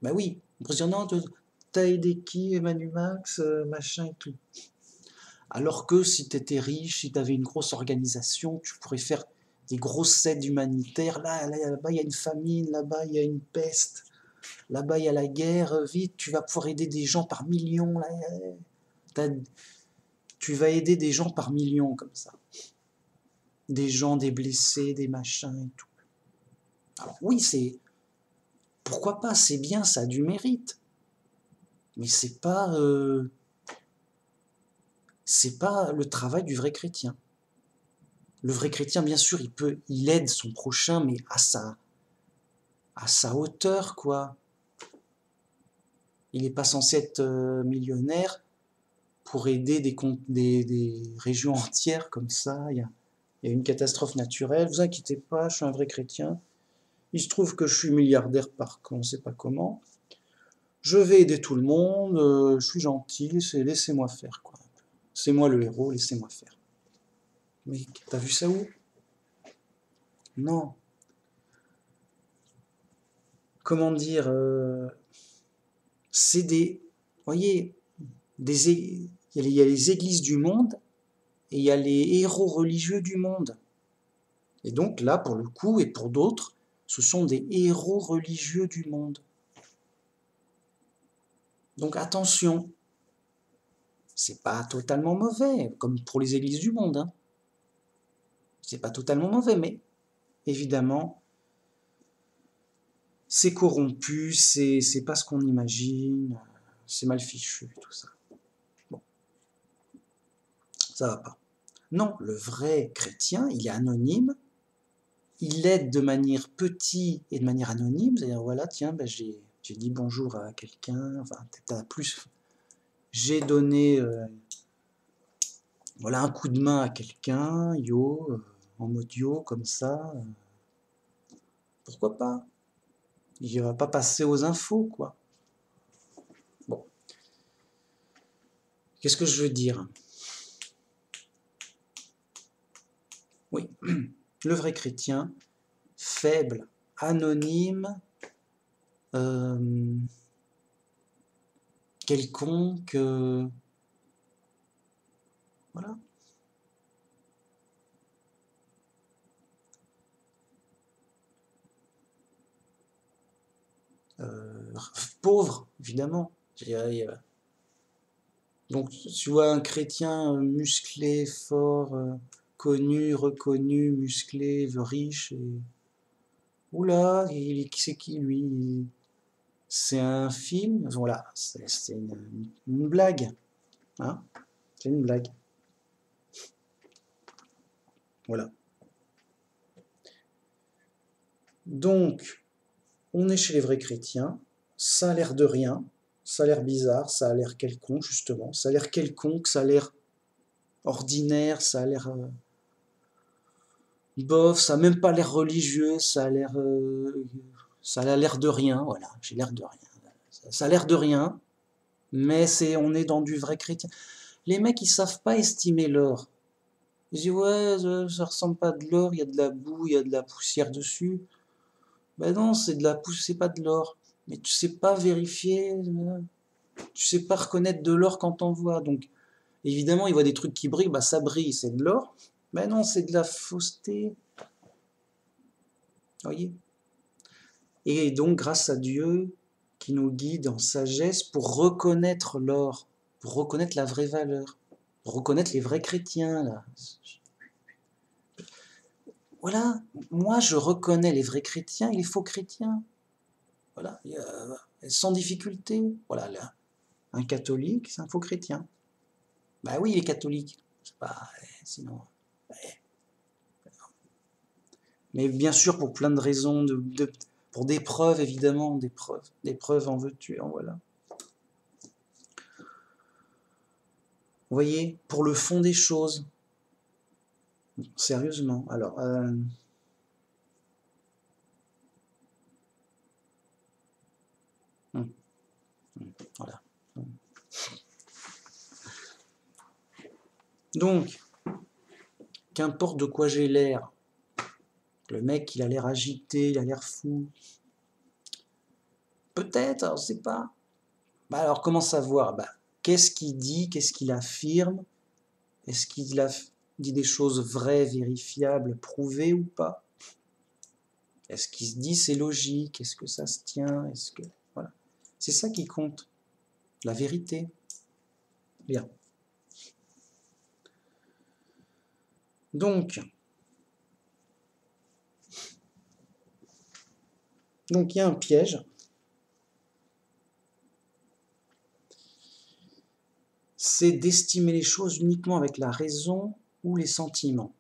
Ben oui, on peut se dire non, t'as aidé qui, Emmanuel Max, machin et tout. Alors que si t'étais riche, si t'avais une grosse organisation, tu pourrais faire des grosses aides humanitaires. Là-bas, il y a une famine, là-bas, il y a une peste, là-bas, il y a la guerre. Vite, tu vas pouvoir aider des gens par millions. Là, tu vas aider des gens par millions comme ça. Des gens, des blessés, des machins et tout. Alors oui, pourquoi pas, c'est bien, ça a du mérite. Mais c'est pas le travail du vrai chrétien. Le vrai chrétien, bien sûr, il aide son prochain, mais à sa hauteur, quoi. Il n'est pas censé être millionnaire pour aider des régions entières comme ça. Il y a une catastrophe naturelle. Vous inquiétez pas, je suis un vrai chrétien. Il se trouve que je suis milliardaire par on ne sait pas comment. Je vais aider tout le monde, je suis gentil, laissez-moi faire, quoi. C'est moi le héros, laissez-moi faire. Mais t'as vu ça où? Non. Comment dire c'est des... Vous voyez, il y a les églises du monde et il y a les héros religieux du monde. Et donc là, pour le coup, et pour d'autres, ce sont des héros religieux du monde. Donc attention, c'est pas totalement mauvais, comme pour les églises du monde. Hein. C'est pas totalement mauvais, mais évidemment, c'est corrompu, c'est pas ce qu'on imagine, c'est mal fichu, tout ça. Bon, ça va pas. Non, le vrai chrétien, il est anonyme, il aide de manière petite et de manière anonyme, c'est-à-dire voilà, tiens, ben, j'ai dit bonjour à quelqu'un, enfin, peut-être plus, j'ai donné voilà, un coup de main à quelqu'un, en mode yo, comme ça, pourquoi pas? Il va pas passer aux infos, quoi. Bon, qu'est-ce que je veux dire? Oui, le vrai chrétien, faible, anonyme, quelconque, voilà. Pauvre, évidemment. Donc, tu vois un chrétien musclé, fort, connu, reconnu, musclé, riche, et... Oula, c'est qui lui? C'est un film, voilà, c'est une blague. Hein, c'est une blague. Voilà. Donc, on est chez les vrais chrétiens, ça a l'air de rien, ça a l'air bizarre, ça a l'air quelconque, justement, ça a l'air quelconque, ça a l'air ordinaire, ça a l'air bof, ça a même pas l'air religieux, ça a l'air de rien, voilà, j'ai l'air de rien. Ça a l'air de rien, mais on est dans du vrai chrétien. Les mecs, ils savent pas estimer l'or. Ils disent, ouais, ça ressemble pas à de l'or, il y a de la boue, il y a de la poussière dessus. Ben non, c'est de la poussière, c'est pas de l'or. Mais tu sais pas vérifier, tu sais pas reconnaître de l'or quand on voit. Donc, évidemment, ils voient des trucs qui brillent, bah ça brille, c'est de l'or. Ben non, c'est de la fausseté. Voyez? Et donc, grâce à Dieu, qui nous guide en sagesse pour reconnaître l'or, pour reconnaître la vraie valeur, pour reconnaître les vrais chrétiens, là. Voilà, moi je reconnais les vrais chrétiens et les faux chrétiens. Voilà, sans difficulté. Voilà, là, un catholique, c'est un faux chrétien. Bah oui, il est catholique. C'est pas, sinon. Mais bien sûr, pour plein de raisons, pour des preuves, évidemment, des preuves en veux-tu, en voilà. Vous voyez, pour le fond des choses, sérieusement, alors, voilà. Donc, qu'importe de quoi j'ai l'air, le mec, il a l'air agité, il a l'air fou. Peut-être, on ne sait pas. Bah alors, comment savoir? Bah, qu'est-ce qu'il dit? Qu'est-ce qu'il affirme? Est-ce qu'il a dit des choses vraies, vérifiables, prouvées ou pas? Est-ce qu'il se dit c'est logique? Est-ce que ça se tient? Est-ce que... Voilà. C'est ça qui compte. La vérité. Bien. Donc, il y a un piège. C'est d'estimer les choses uniquement avec la raison ou les sentiments.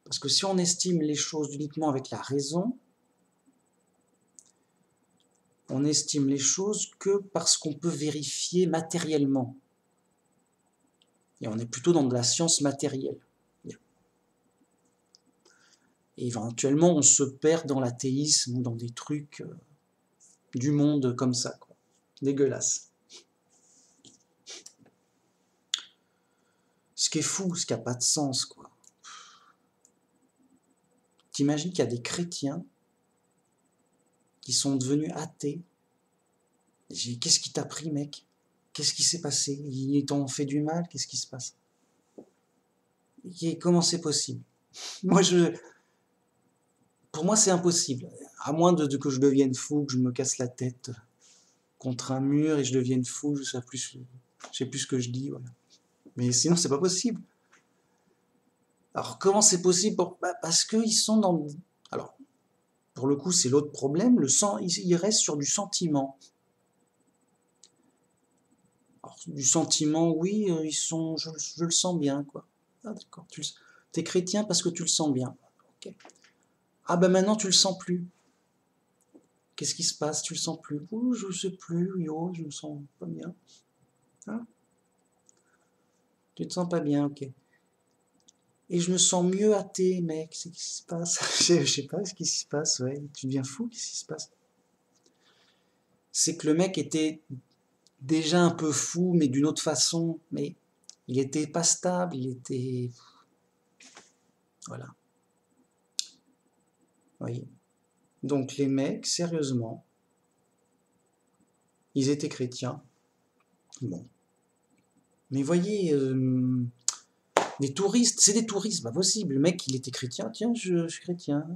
Parce que si on estime les choses uniquement avec la raison, on estime les choses que parce qu'on peut vérifier matériellement. Et on est plutôt dans de la science matérielle. Et éventuellement, on se perd dans l'athéisme ou dans des trucs du monde comme ça, quoi. Dégueulasse. Ce qui est fou, ce qui n'a pas de sens, quoi. T'imagines qu'il y a des chrétiens qui sont devenus athées. Qu'est-ce qui t'a pris, mec? Qu'est-ce qui s'est passé? Ils t'ont fait du mal? Qu'est-ce qui se passe? Comment c'est possible? Pour moi, c'est impossible. À moins que je devienne fou, que je me casse la tête contre un mur et je devienne fou, je sais plus ce que je dis, voilà. Mais sinon, c'est pas possible. Alors, comment c'est possible? Parce qu'ils sont dans... Alors, pour le coup, c'est l'autre problème. Il reste sur du sentiment. Alors, du sentiment, oui, je le sens bien, quoi. Ah, d'accord. T'es chrétien parce que tu le sens bien. Okay. Ah ben maintenant, tu le sens plus. Qu'est-ce qui se passe? Tu le sens plus? Oh, je sais plus, yo, je me sens pas bien. Hein? Tu te sens pas bien, ok. Et je me sens mieux athée, mec. Qu'est-ce qui se passe? Je sais pas ce qui se passe, ouais. Tu deviens fou, qu'est-ce qui se passe? C'est que le mec était déjà un peu fou, mais d'une autre façon. Mais il était pas stable, il était... Voilà. Oui. Donc les mecs, sérieusement, ils étaient chrétiens. Bon. Mais voyez, des touristes, c'est des touristes, pas possible. Le mec, il était chrétien, tiens, je suis chrétien.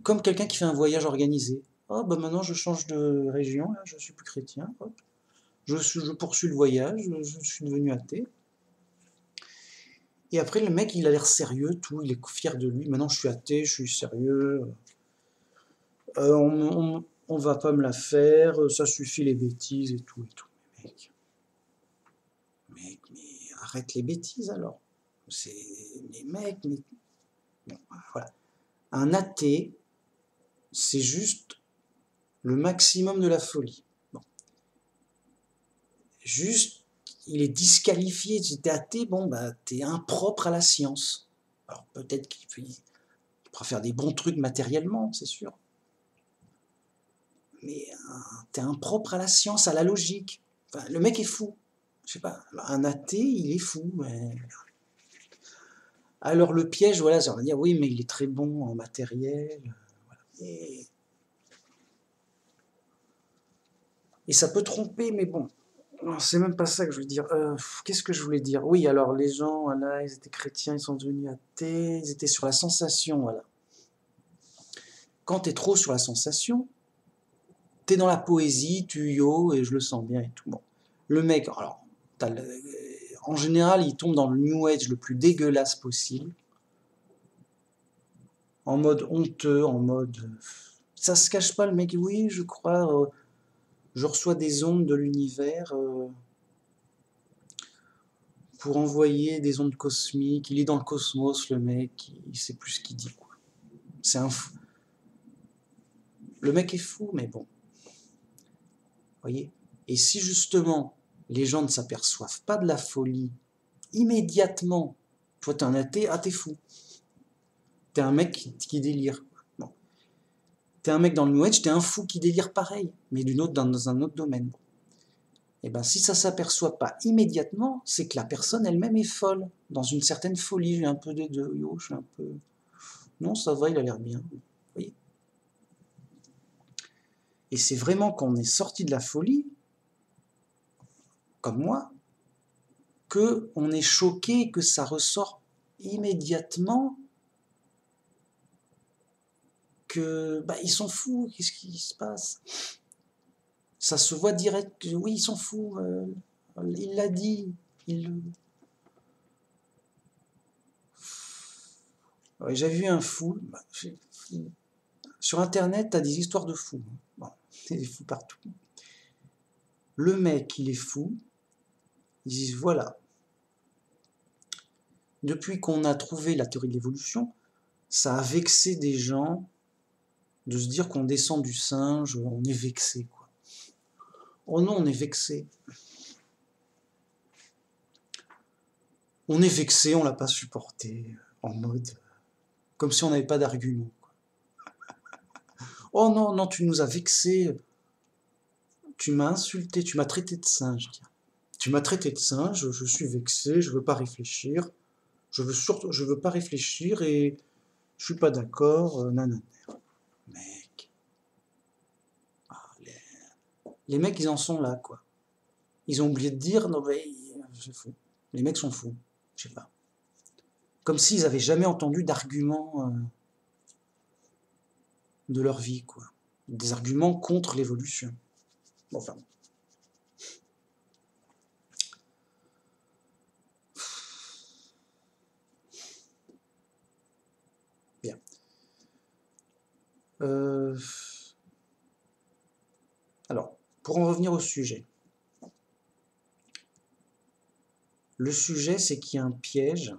Comme quelqu'un qui fait un voyage organisé. Ah, bah maintenant je change de région, là, je suis plus chrétien. Hop. Je poursuis le voyage, je suis devenu athée. Et après, le mec, il a l'air sérieux, tout, il est fier de lui. Maintenant, je suis athée, je suis sérieux. On va pas me la faire, ça suffit les bêtises et tout et tout. Mais arrête les bêtises alors. C'est les mecs, mais bon, voilà. Un athée, c'est juste le maximum de la folie. Bon. Juste, il est disqualifié. Si t'es athée, bon, bah, t'es impropre à la science. Alors peut-être qu'il pourra faire des bons trucs matériellement, c'est sûr. Mais t'es impropre à la science, à la logique. Enfin, le mec est fou. Je sais pas, un athée, il est fou. Mais... Alors le piège, voilà, ça va dire, oui, mais il est très bon en matériel. Voilà. Et ça peut tromper, mais bon, c'est même pas ça que je veux dire. Qu'est-ce que je voulais dire? Oui, alors les gens, voilà, ils étaient chrétiens, ils sont devenus athées, ils étaient sur la sensation, voilà. Quand t'es trop sur la sensation, t'es dans la poésie, tu yo, et je le sens bien et tout. Bon. Le mec, alors, en général, il tombe dans le New Age le plus dégueulasse possible, en mode honteux, en mode... Ça se cache pas, le mec, oui, je crois, je reçois des ondes de l'univers pour envoyer des ondes cosmiques. Il est dans le cosmos, le mec, il sait plus ce qu'il dit, quoi. C'est un fou. Le mec est fou, mais bon. Voyez. Et si justement les gens ne s'aperçoivent pas de la folie immédiatement, toi t'es un athée, ah t'es fou. T'es un mec qui délire. Bon. T'es un mec dans le New Age, t'es un fou qui délire pareil, mais dans un autre domaine. Et ben si ça s'aperçoit pas immédiatement, c'est que la personne elle-même est folle, dans une certaine folie. J'ai un peu des deux, yo, je suis un peu... Non, ça va, il a l'air bien. Vous voyez. Et c'est vraiment quand on est sorti de la folie, comme moi, que on est choqué, que ça ressort immédiatement, que bah, ils sont fous, qu'est-ce qui se passe? Ça se voit direct que oui, ils sont fous, il l'a dit, il... Ouais, j'ai vu un fou, bah, sur internet, t'as des histoires de fous, bon, il y a des fous partout. Le mec, il est fou, ils disent voilà, depuis qu'on a trouvé la théorie de l'évolution, ça a vexé des gens de se dire qu'on descend du singe, on est vexé, quoi. Oh non, on est vexé. On est vexé, on l'a pas supporté, en mode, comme si on n'avait pas d'argument. Oh non, non, tu nous as vexé, tu m'as insulté, tu m'as traité de singe, tiens. Tu m'as traité de singe, je suis vexé, je veux pas réfléchir, je veux pas réfléchir et je suis pas d'accord, nanana. Mec. Ah, les mecs, ils en sont là, quoi. Ils ont oublié de dire, non mais, c'est fou. Les mecs sont fous, je sais pas. Comme s'ils avaient jamais entendu d'arguments de leur vie, quoi. Des arguments contre l'évolution. Bon, enfin. Bien. Alors, pour en revenir au sujet. Le sujet, c'est qu'il y a un piège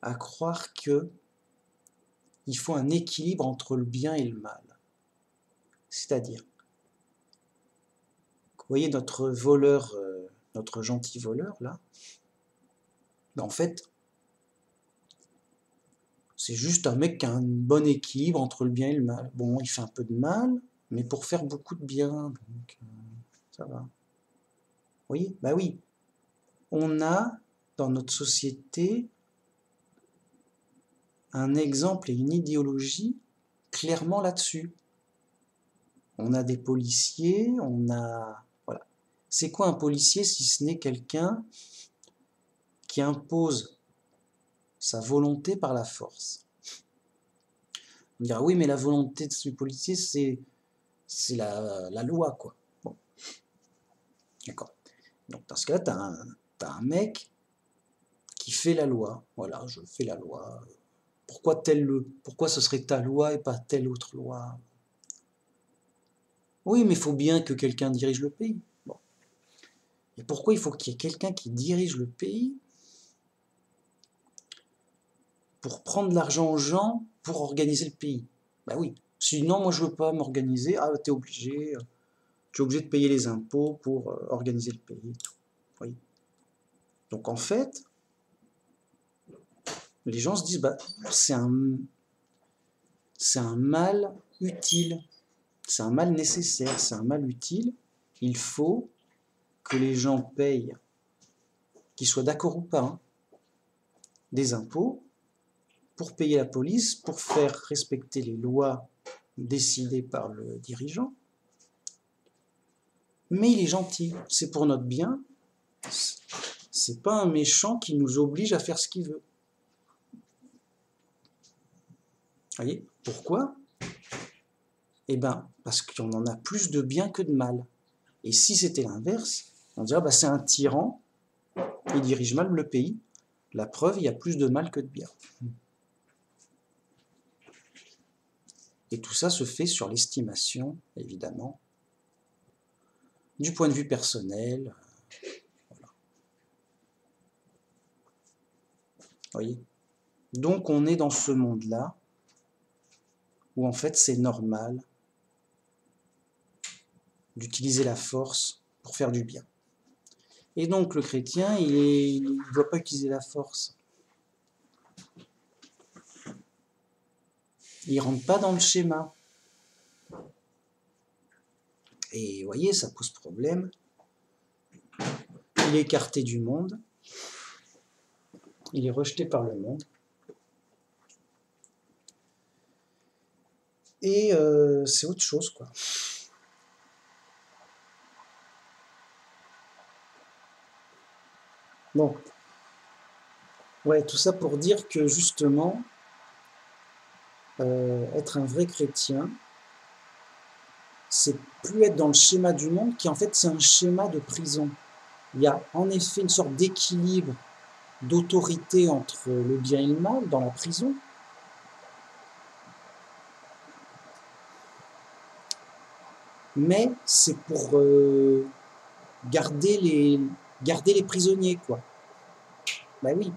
à croire que il faut un équilibre entre le bien et le mal. C'est-à-dire, vous voyez notre voleur, notre gentil voleur, là, ben en fait, c'est juste un mec qui a un bon équilibre entre le bien et le mal. Bon, il fait un peu de mal, mais pour faire beaucoup de bien, donc ça va. Vous voyez? Bah oui, on a, dans notre société, un exemple et une idéologie clairement là-dessus. On a des policiers, on a... Voilà. C'est quoi un policier si ce n'est quelqu'un qui impose sa volonté par la force? On dira, oui, mais la volonté de ce policier, c'est la loi, quoi. Bon, d'accord. Donc dans ce cas-là, t'as un mec qui fait la loi. Voilà, je fais la loi. Pourquoi ce serait ta loi et pas telle autre loi? Oui, mais il faut bien que quelqu'un dirige le pays. Bon. Et pourquoi il faut qu'il y ait quelqu'un qui dirige le pays pour prendre l'argent aux gens pour organiser le pays? Ben oui. Sinon, moi, je veux pas m'organiser. Ah, tu es obligé de payer les impôts pour organiser le pays. Oui. Donc, en fait, les gens se disent, bah, c'est un mal utile. C'est un mal nécessaire, c'est un mal utile. Il faut que les gens payent, qu'ils soient d'accord ou pas, hein, des impôts pour payer la police, pour faire respecter les lois décidées par le dirigeant. Mais il est gentil, c'est pour notre bien. C'est pas un méchant qui nous oblige à faire ce qu'il veut. Vous voyez? Pourquoi? Eh bien, parce qu'on en a plus de bien que de mal. Et si c'était l'inverse, on dirait bah, c'est un tyran, il dirige mal le pays. La preuve, il y a plus de mal que de bien. Et tout ça se fait sur l'estimation, évidemment, du point de vue personnel. Voilà. Vous voyez? Donc on est dans ce monde-là, où en fait c'est normal d'utiliser la force pour faire du bien. Et donc le chrétien, il ne doit pas utiliser la force. Il ne rentre pas dans le schéma. Et vous voyez, ça pose problème. Il est écarté du monde. Il est rejeté par le monde. Et c'est autre chose, quoi. Bon. Ouais, tout ça pour dire que justement, être un vrai chrétien, c'est plus être dans le schéma du monde, qui en fait c'est un schéma de prison. Il y a en effet une sorte d'équilibre, d'autorité entre le bien et le mal dans la prison. Mais c'est pour garder les prisonniers, quoi. Ben oui.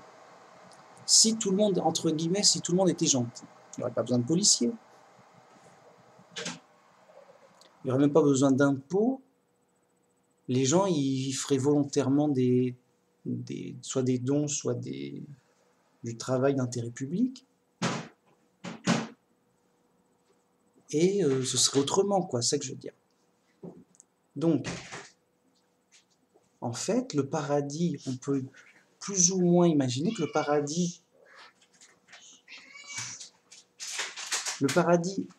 Si tout le monde, entre guillemets, si tout le monde était gentil, il n'y aurait pas besoin de policiers. Il n'y aurait même pas besoin d'impôts. Les gens, ils feraient volontairement soit des dons, soit du travail d'intérêt public. Et ce serait autrement, quoi, c'est ça que je veux dire. Donc, en fait, le paradis, on peut plus ou moins imaginer que le paradis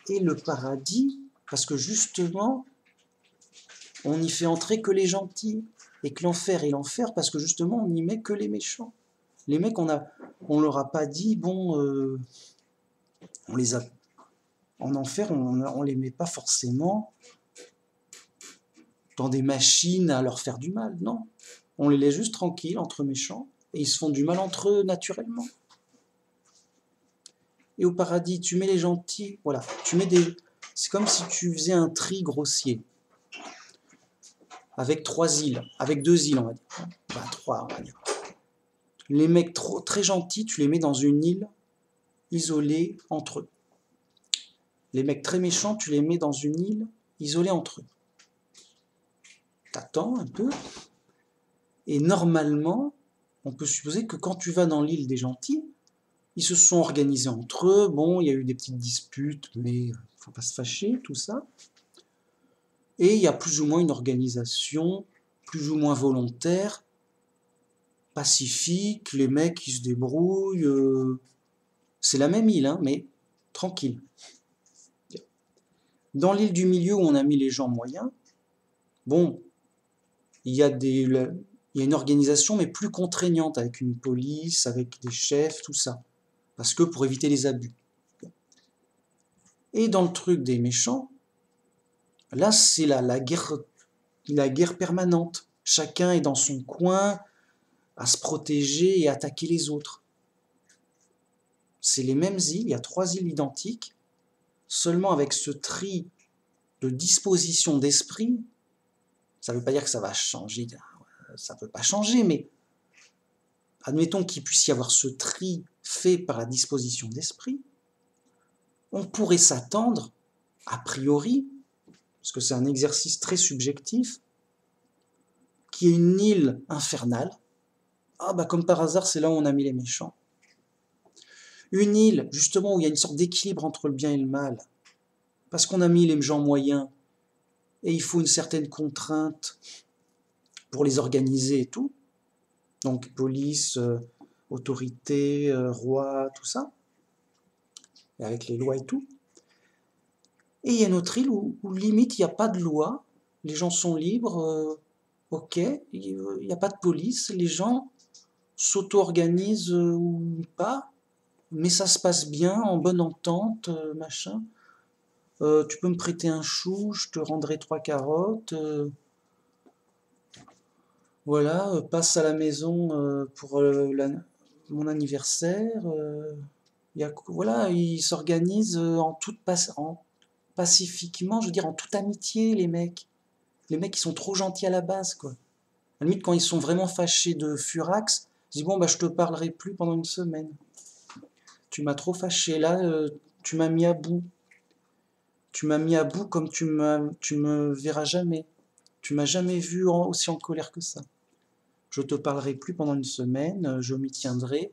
est le paradis, parce que justement, on n'y fait entrer que les gentils, et que l'enfer est l'enfer, parce que justement, on n'y met que les méchants. Les mecs, on leur a pas dit, bon, on les a... En enfer, on les met pas forcément dans des machines à leur faire du mal, non. On les laisse juste tranquilles, entre méchants, et ils se font du mal entre eux naturellement. Et au paradis, tu mets les gentils, voilà, c'est comme si tu faisais un tri grossier, avec 3 îles, avec 2 îles, on va dire. Enfin, 3, on va dire. Les mecs très gentils, tu les mets dans une île isolée entre eux. Les mecs très méchants, tu les mets dans une île isolée entre eux. T'attends un peu, et normalement, on peut supposer que quand tu vas dans l'île des gentils, ils se sont organisés entre eux, bon, il y a eu des petites disputes, mais il ne faut pas se fâcher, tout ça. Et il y a plus ou moins une organisation, plus ou moins volontaire, pacifique, les mecs, ils se débrouillent. C'est la même île, hein, mais tranquille. Dans l'île du milieu où on a mis les gens moyens, bon, il y a une organisation, mais plus contraignante, avec une police, avec des chefs, tout ça. Parce que pour éviter les abus. Et dans le truc des méchants, là, c'est la guerre permanente. Chacun est dans son coin, à se protéger et attaquer les autres. c'est les mêmes îles, il y a 3 îles identiques, seulement avec ce tri de disposition d'esprit, ça ne veut pas dire que ça va changer, ça ne peut pas changer, mais admettons qu'il puisse y avoir ce tri fait par la disposition d'esprit, on pourrait s'attendre, a priori, parce que c'est un exercice très subjectif, qu'il y ait une île infernale. Ah bah comme par hasard, c'est là où on a mis les méchants. Une île, justement, où il y a une sorte d'équilibre entre le bien et le mal, parce qu'on a mis les gens moyens, et il faut une certaine contrainte pour les organiser et tout. Donc police, autorité, roi, tout ça, et avec les lois et tout. Et il y a une autre île où limite il n'y a pas de loi, les gens sont libres, ok, il n'y a pas de police, les gens s'auto-organisent ou pas, mais ça se passe bien, en bonne entente, machin. Tu peux me prêter un chou, je te rendrai 3 carottes. Voilà, passe à la maison pour mon anniversaire. Voilà, ils s'organisent pacifiquement, je veux dire, en toute amitié, les mecs. Les mecs, ils sont trop gentils à la base, quoi. À la limite, quand ils sont vraiment fâchés de furax, ils disent, bon, bah, je te parlerai plus pendant une semaine. Tu m'as trop fâché, là, tu m'as mis à bout. Tu m'as mis à bout comme tu me verras jamais. Tu m'as jamais vu aussi en colère que ça. Je te parlerai plus pendant une semaine, je m'y tiendrai.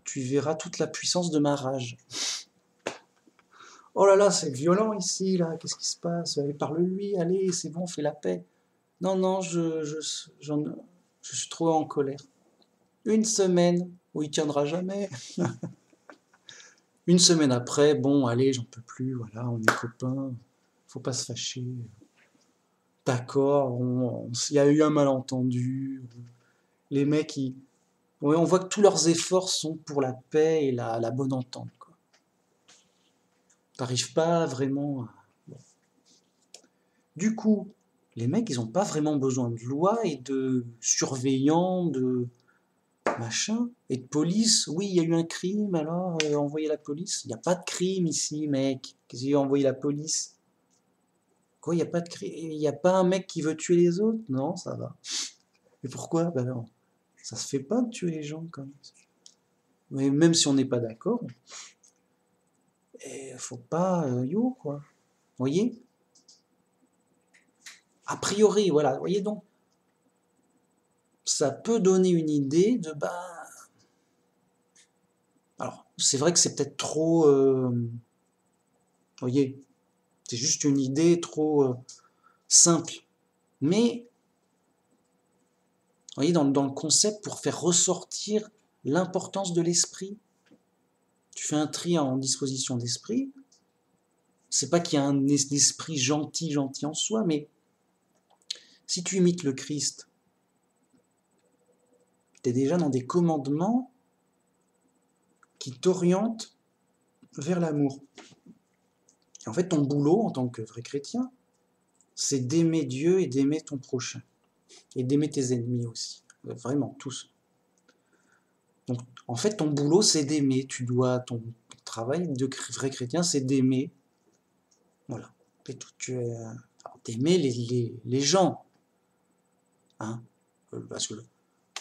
Tu verras toute la puissance de ma rage. Oh là là, c'est violent ici, là, qu'est-ce qui se passe? Allez, parle-lui, allez, c'est bon, fais la paix. Non, non, je suis trop en colère. Une semaine, où il tiendra jamais. Une semaine après, bon, allez, j'en peux plus, voilà, on est copains, faut pas se fâcher. D'accord, il y a eu un malentendu. Les mecs, ouais, on voit que tous leurs efforts sont pour la paix et la bonne entente, quoi. T'arrives pas vraiment à... Bon. Du coup, les mecs, ils ont pas vraiment besoin de loi et de surveillants, de machin, et de police. Oui, il y a eu un crime, alors envoyez la police. Il n'y a pas de crime ici, mec. Qu'est-ce qu'il y a envoyé la police? Quoi, il n'y a pas de crime? Il n'y a pas un mec qui veut tuer les autres? Non, ça va. Mais pourquoi? Ben non, ça se fait pas de tuer les gens, quand même. Mais même si on n'est pas d'accord, faut pas yo, quoi. Vous voyez? A priori, voilà. Vous voyez donc, ça peut donner une idée de, bah... Alors, c'est vrai que c'est peut-être trop... vous voyez, c'est juste une idée trop simple. Mais, vous voyez, dans le concept, pour faire ressortir l'importance de l'esprit, tu fais un tri en disposition d'esprit. C'est pas qu'il y a un esprit gentil en soi, mais si tu imites le Christ, tu es déjà dans des commandements qui t'orientent vers l'amour. Et en fait, ton boulot en tant que vrai chrétien, c'est d'aimer Dieu et d'aimer ton prochain. Et d'aimer tes ennemis aussi. Vraiment, tous. Donc, en fait, ton boulot, c'est d'aimer. Ton travail de vrai chrétien, c'est d'aimer. Voilà. Et tout. D'aimer les gens. Hein, parce que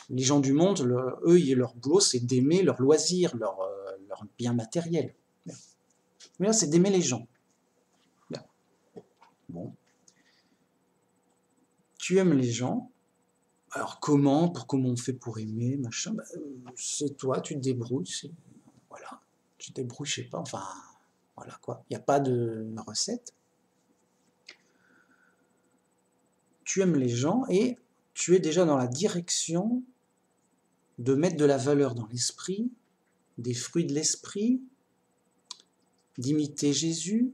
les gens du monde, eux, leur boulot, c'est d'aimer leurs loisirs, leurs biens matériels. Mais là, c'est d'aimer les gens. Bien. Bon. Tu aimes les gens. Alors comment on fait pour aimer, machin, bah, c'est toi, tu te débrouilles, voilà, tu te débrouilles, je sais pas, enfin, voilà quoi, il n'y a pas de recette. Tu aimes les gens et tu es déjà dans la direction de mettre de la valeur dans l'esprit, des fruits de l'esprit, d'imiter Jésus.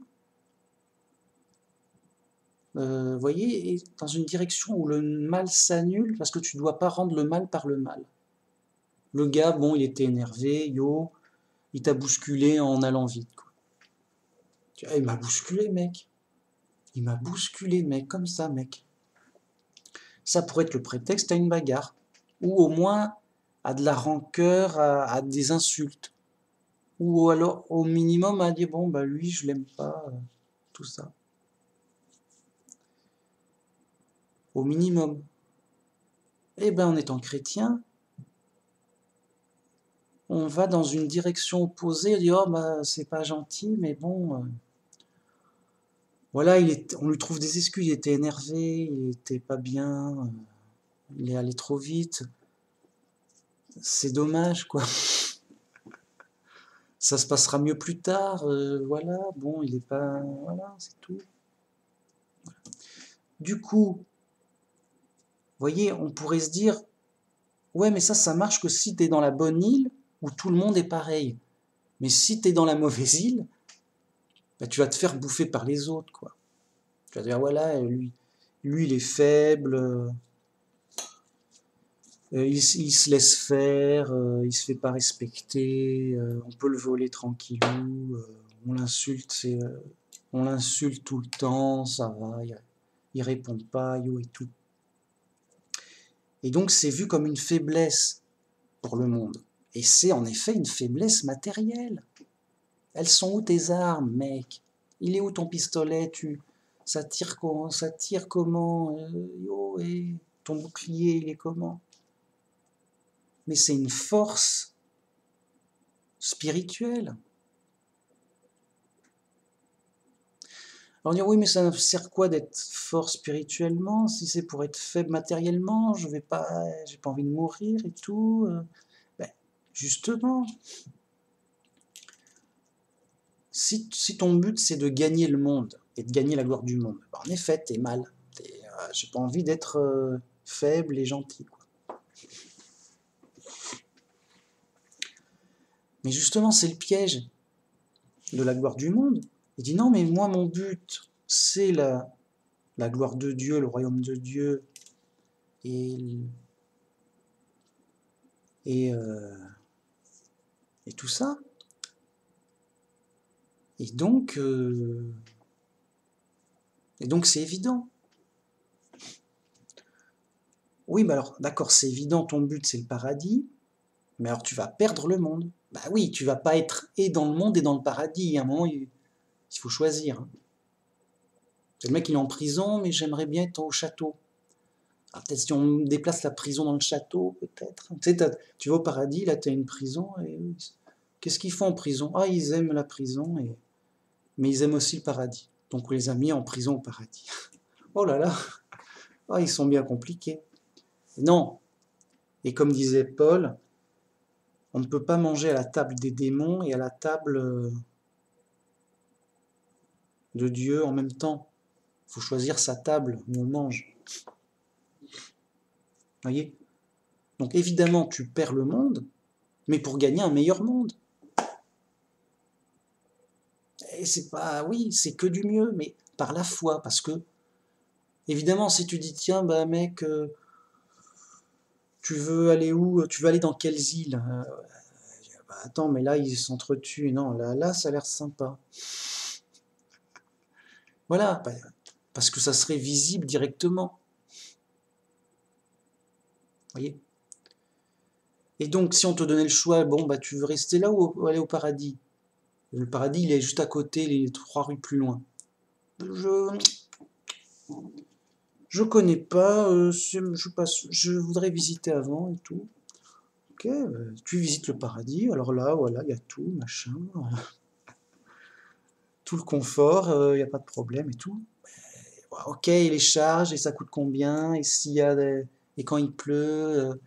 Vous voyez, et dans une direction où le mal s'annule, parce que tu ne dois pas rendre le mal par le mal. Le gars, bon, il était énervé, il t'a bousculé en allant vite, quoi. Il m'a bousculé, mec. Il m'a bousculé, mec, comme ça, mec. Ça pourrait être le prétexte à une bagarre. Ou au moins à de la rancœur, à des insultes. Ou alors, au minimum, à dire, bon, bah lui, je l'aime pas, tout ça. Au minimum. Eh ben, en étant chrétien, on va dans une direction opposée, on dit, oh, bah, c'est pas gentil, mais bon, voilà, on lui trouve des excuses, il était énervé, il était pas bien, il est allé trop vite. C'est dommage, quoi. Ça se passera mieux plus tard, voilà, bon, il est pas... Voilà, c'est tout. Du coup, vous voyez, on pourrait se dire, ouais, mais ça marche que si t'es dans la bonne île, où tout le monde est pareil. Mais si t'es dans la mauvaise île, bah, tu vas te faire bouffer par les autres, quoi. Tu vas dire, voilà, lui il est faible, il se laisse faire, il se fait pas respecter, on peut le voler tranquillou, on l'insulte tout le temps, ça va, il répond pas, yo et tout. Et donc c'est vu comme une faiblesse pour le monde. Et c'est en effet une faiblesse matérielle. Elles sont où tes armes, mec? Il est où ton pistolet? Ça tire comment? Ça tire comment? Yo, et ton bouclier, il est comment? Mais c'est une force spirituelle. Alors on dit oui, mais ça sert quoi d'être fort spirituellement si c'est pour être faible matériellement? J'ai pas envie de mourir et tout. Ben, justement, si ton but c'est de gagner le monde et de gagner la gloire du monde, ben, en effet, t'es mal. J'ai pas envie d'être faible et gentil, quoi. Mais justement, c'est le piège de la gloire du monde. Il dit non, mais moi, mon but, c'est la gloire de Dieu, le royaume de Dieu, et, et, euh, et tout ça. Et donc c'est évident. Oui, mais alors, d'accord, c'est évident, ton but, c'est le paradis, mais alors tu vas perdre le monde. Bah oui, tu vas pas être et dans le monde et dans le paradis. À un moment, il faut choisir. C'est le mec, il est en prison, mais j'aimerais bien être au château. Alors, peut-être si on déplace la prison dans le château, peut-être. Tu sais, tu vas au paradis, là, tu as une prison, et qu'est-ce qu'ils font en prison? Ah, ils aiment la prison, mais ils aiment aussi le paradis. Donc, on les a mis en prison au paradis. Oh là là, oh, ils sont bien compliqués. Non. Et comme disait Paul, on ne peut pas manger à la table des démons et à la table de Dieu en même temps. Il faut choisir sa table où on mange. Voyez? Donc évidemment, tu perds le monde, mais pour gagner un meilleur monde. Et c'est pas, oui, c'est que du mieux, mais par la foi, parce que évidemment, si tu dis tiens, bah mec, tu veux aller où? Tu veux aller dans quelles îles? Bah, attends, mais là ils s'entretuent. Non, là, ça a l'air sympa. Voilà, parce que ça serait visible directement. Voyez? Et donc, si on te donnait le choix, bon, bah, tu veux rester là ou aller au paradis? Le paradis, il est juste à côté, il est 3 rues plus loin. Je connais pas, je voudrais visiter avant et tout. Ok, tu visites le paradis, alors là, voilà, il y a tout, machin, tout le confort, il n'y a pas de problème et tout. Ok, et les charges, et ça coûte combien, et quand il pleut,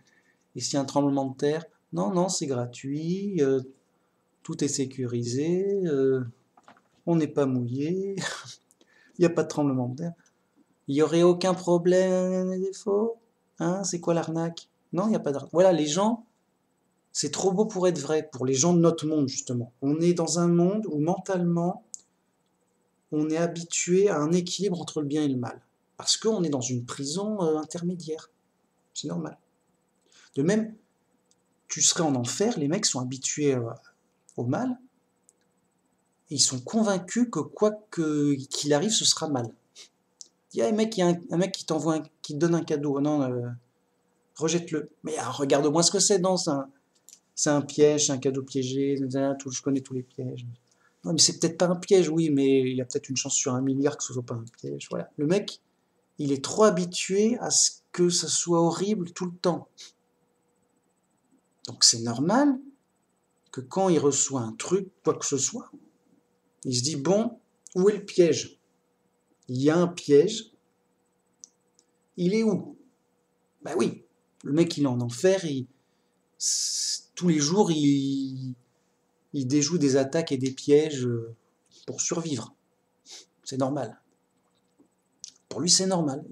et s'il y a un tremblement de terre? Non, non, c'est gratuit, tout est sécurisé, on n'est pas mouillé, il n'y a pas de tremblement de terre. Il n'y aurait aucun problème et défaut? Hein, c'est quoi l'arnaque? Non, il n'y a pas d'arnaque. Voilà, les gens, c'est trop beau pour être vrai, pour les gens de notre monde, justement. On est dans un monde où mentalement, on est habitué à un équilibre entre le bien et le mal. Parce qu'on est dans une prison intermédiaire. C'est normal. De même, tu serais en enfer, les mecs sont habitués au mal, et ils sont convaincus que quoi qu'il arrive, ce sera mal. Il y a un mec qui qui te donne un cadeau. Non, rejette-le. Mais regarde-moi ce que c'est, non, c'est un piège, c'est un cadeau piégé, je connais tous les pièges. Non, mais c'est peut-être pas un piège, oui, mais il y a peut-être une chance sur 1 milliard que ce soit pas un piège. Voilà. Le mec, il est trop habitué à ce que ça soit horrible tout le temps. Donc c'est normal que quand il reçoit un truc, quoi que ce soit, il se dit, bon, où est le piège? Il y a un piège, il est où? Ben oui, le mec il est en enfer, tous les jours il déjoue des attaques et des pièges pour survivre. C'est normal. Pour lui c'est normal.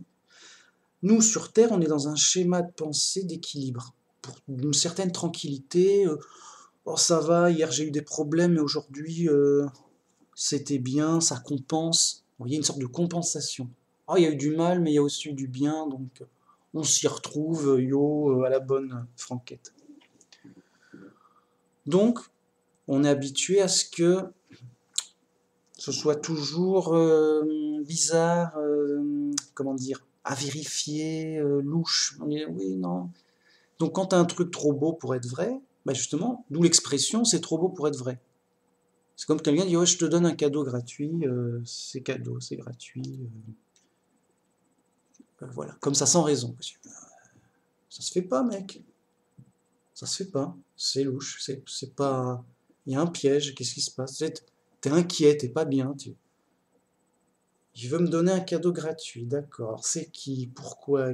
Nous sur Terre on est dans un schéma de pensée d'équilibre, pour une certaine tranquillité. Oh ça va, hier j'ai eu des problèmes, mais aujourd'hui c'était bien, ça compense. Il y a une sorte de compensation. Ah, il y a eu du mal, mais il y a aussi eu du bien, donc on s'y retrouve, yo, à la bonne franquette. Donc, on est habitué à ce que ce soit toujours bizarre, comment dire, à vérifier, louche. On dit, oui, non. Donc, quand tu as un truc trop beau pour être vrai, bah justement, d'où l'expression c'est trop beau pour être vrai. C'est comme quelqu'un dit, ouais, je te donne un cadeau gratuit, c'est cadeau, c'est gratuit. Voilà, comme ça sans raison. Ça se fait pas, mec. Ça se fait pas. C'est louche. C'est pas. Il y a un piège. Qu'est-ce qui se passe? T'es inquiet, t'es pas bien. Il veut me donner un cadeau gratuit. D'accord. C'est qui? Pourquoi?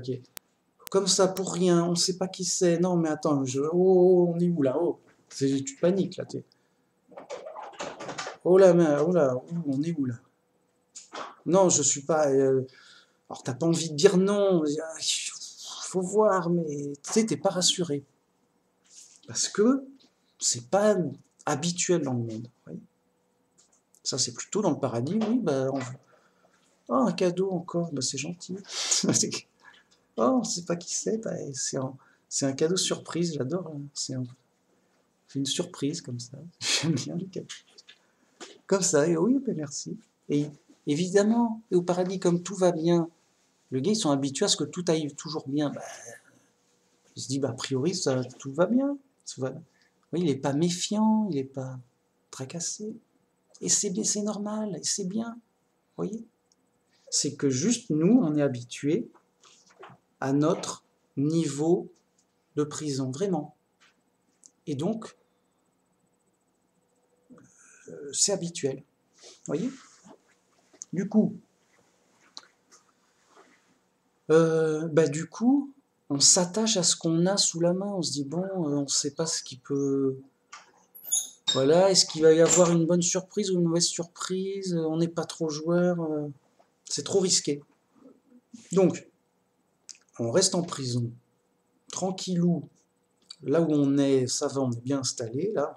Comme ça pour rien. On sait pas qui c'est. Non, mais attends. Oh, on est où là? Oh, tu paniques là. Oh là, oh là. On est où là? Non, je suis pas. Alors t'as pas envie de dire non. Faut voir, mais tu sais, t'es pas rassuré. Parce que c'est pas habituel dans le monde. Oui. Ça, c'est plutôt dans le paradis, oui, bah, oh, un cadeau encore, bah, c'est gentil. Oh, on ne sait pas qui c'est, bah, c'est un cadeau surprise, j'adore. Hein. C'est une surprise comme ça. J'aime bien les cadeaux. Comme ça, et oui, bah, merci. Et évidemment, et au paradis, comme tout va bien, les gars, ils sont habitués à ce que tout aille toujours bien. Bah, il se dit, bah, a priori, tout va bien. Oui, il n'est pas méfiant, il n'est pas tracassé. Et c'est normal, et c'est bien. Vous voyez? C'est que juste nous, on est habitués à notre niveau de prison, vraiment. Et donc, c'est habituel. Vous voyez? Du coup, du coup, on s'attache à ce qu'on a sous la main. On se dit, bon, on ne sait pas ce qui peut... Voilà, est-ce qu'il va y avoir une bonne surprise ou une mauvaise surprise? On n'est pas trop joueur. C'est trop risqué. Donc, on reste en prison, tranquillou. Là où on est, ça va, on est bien installé. Là,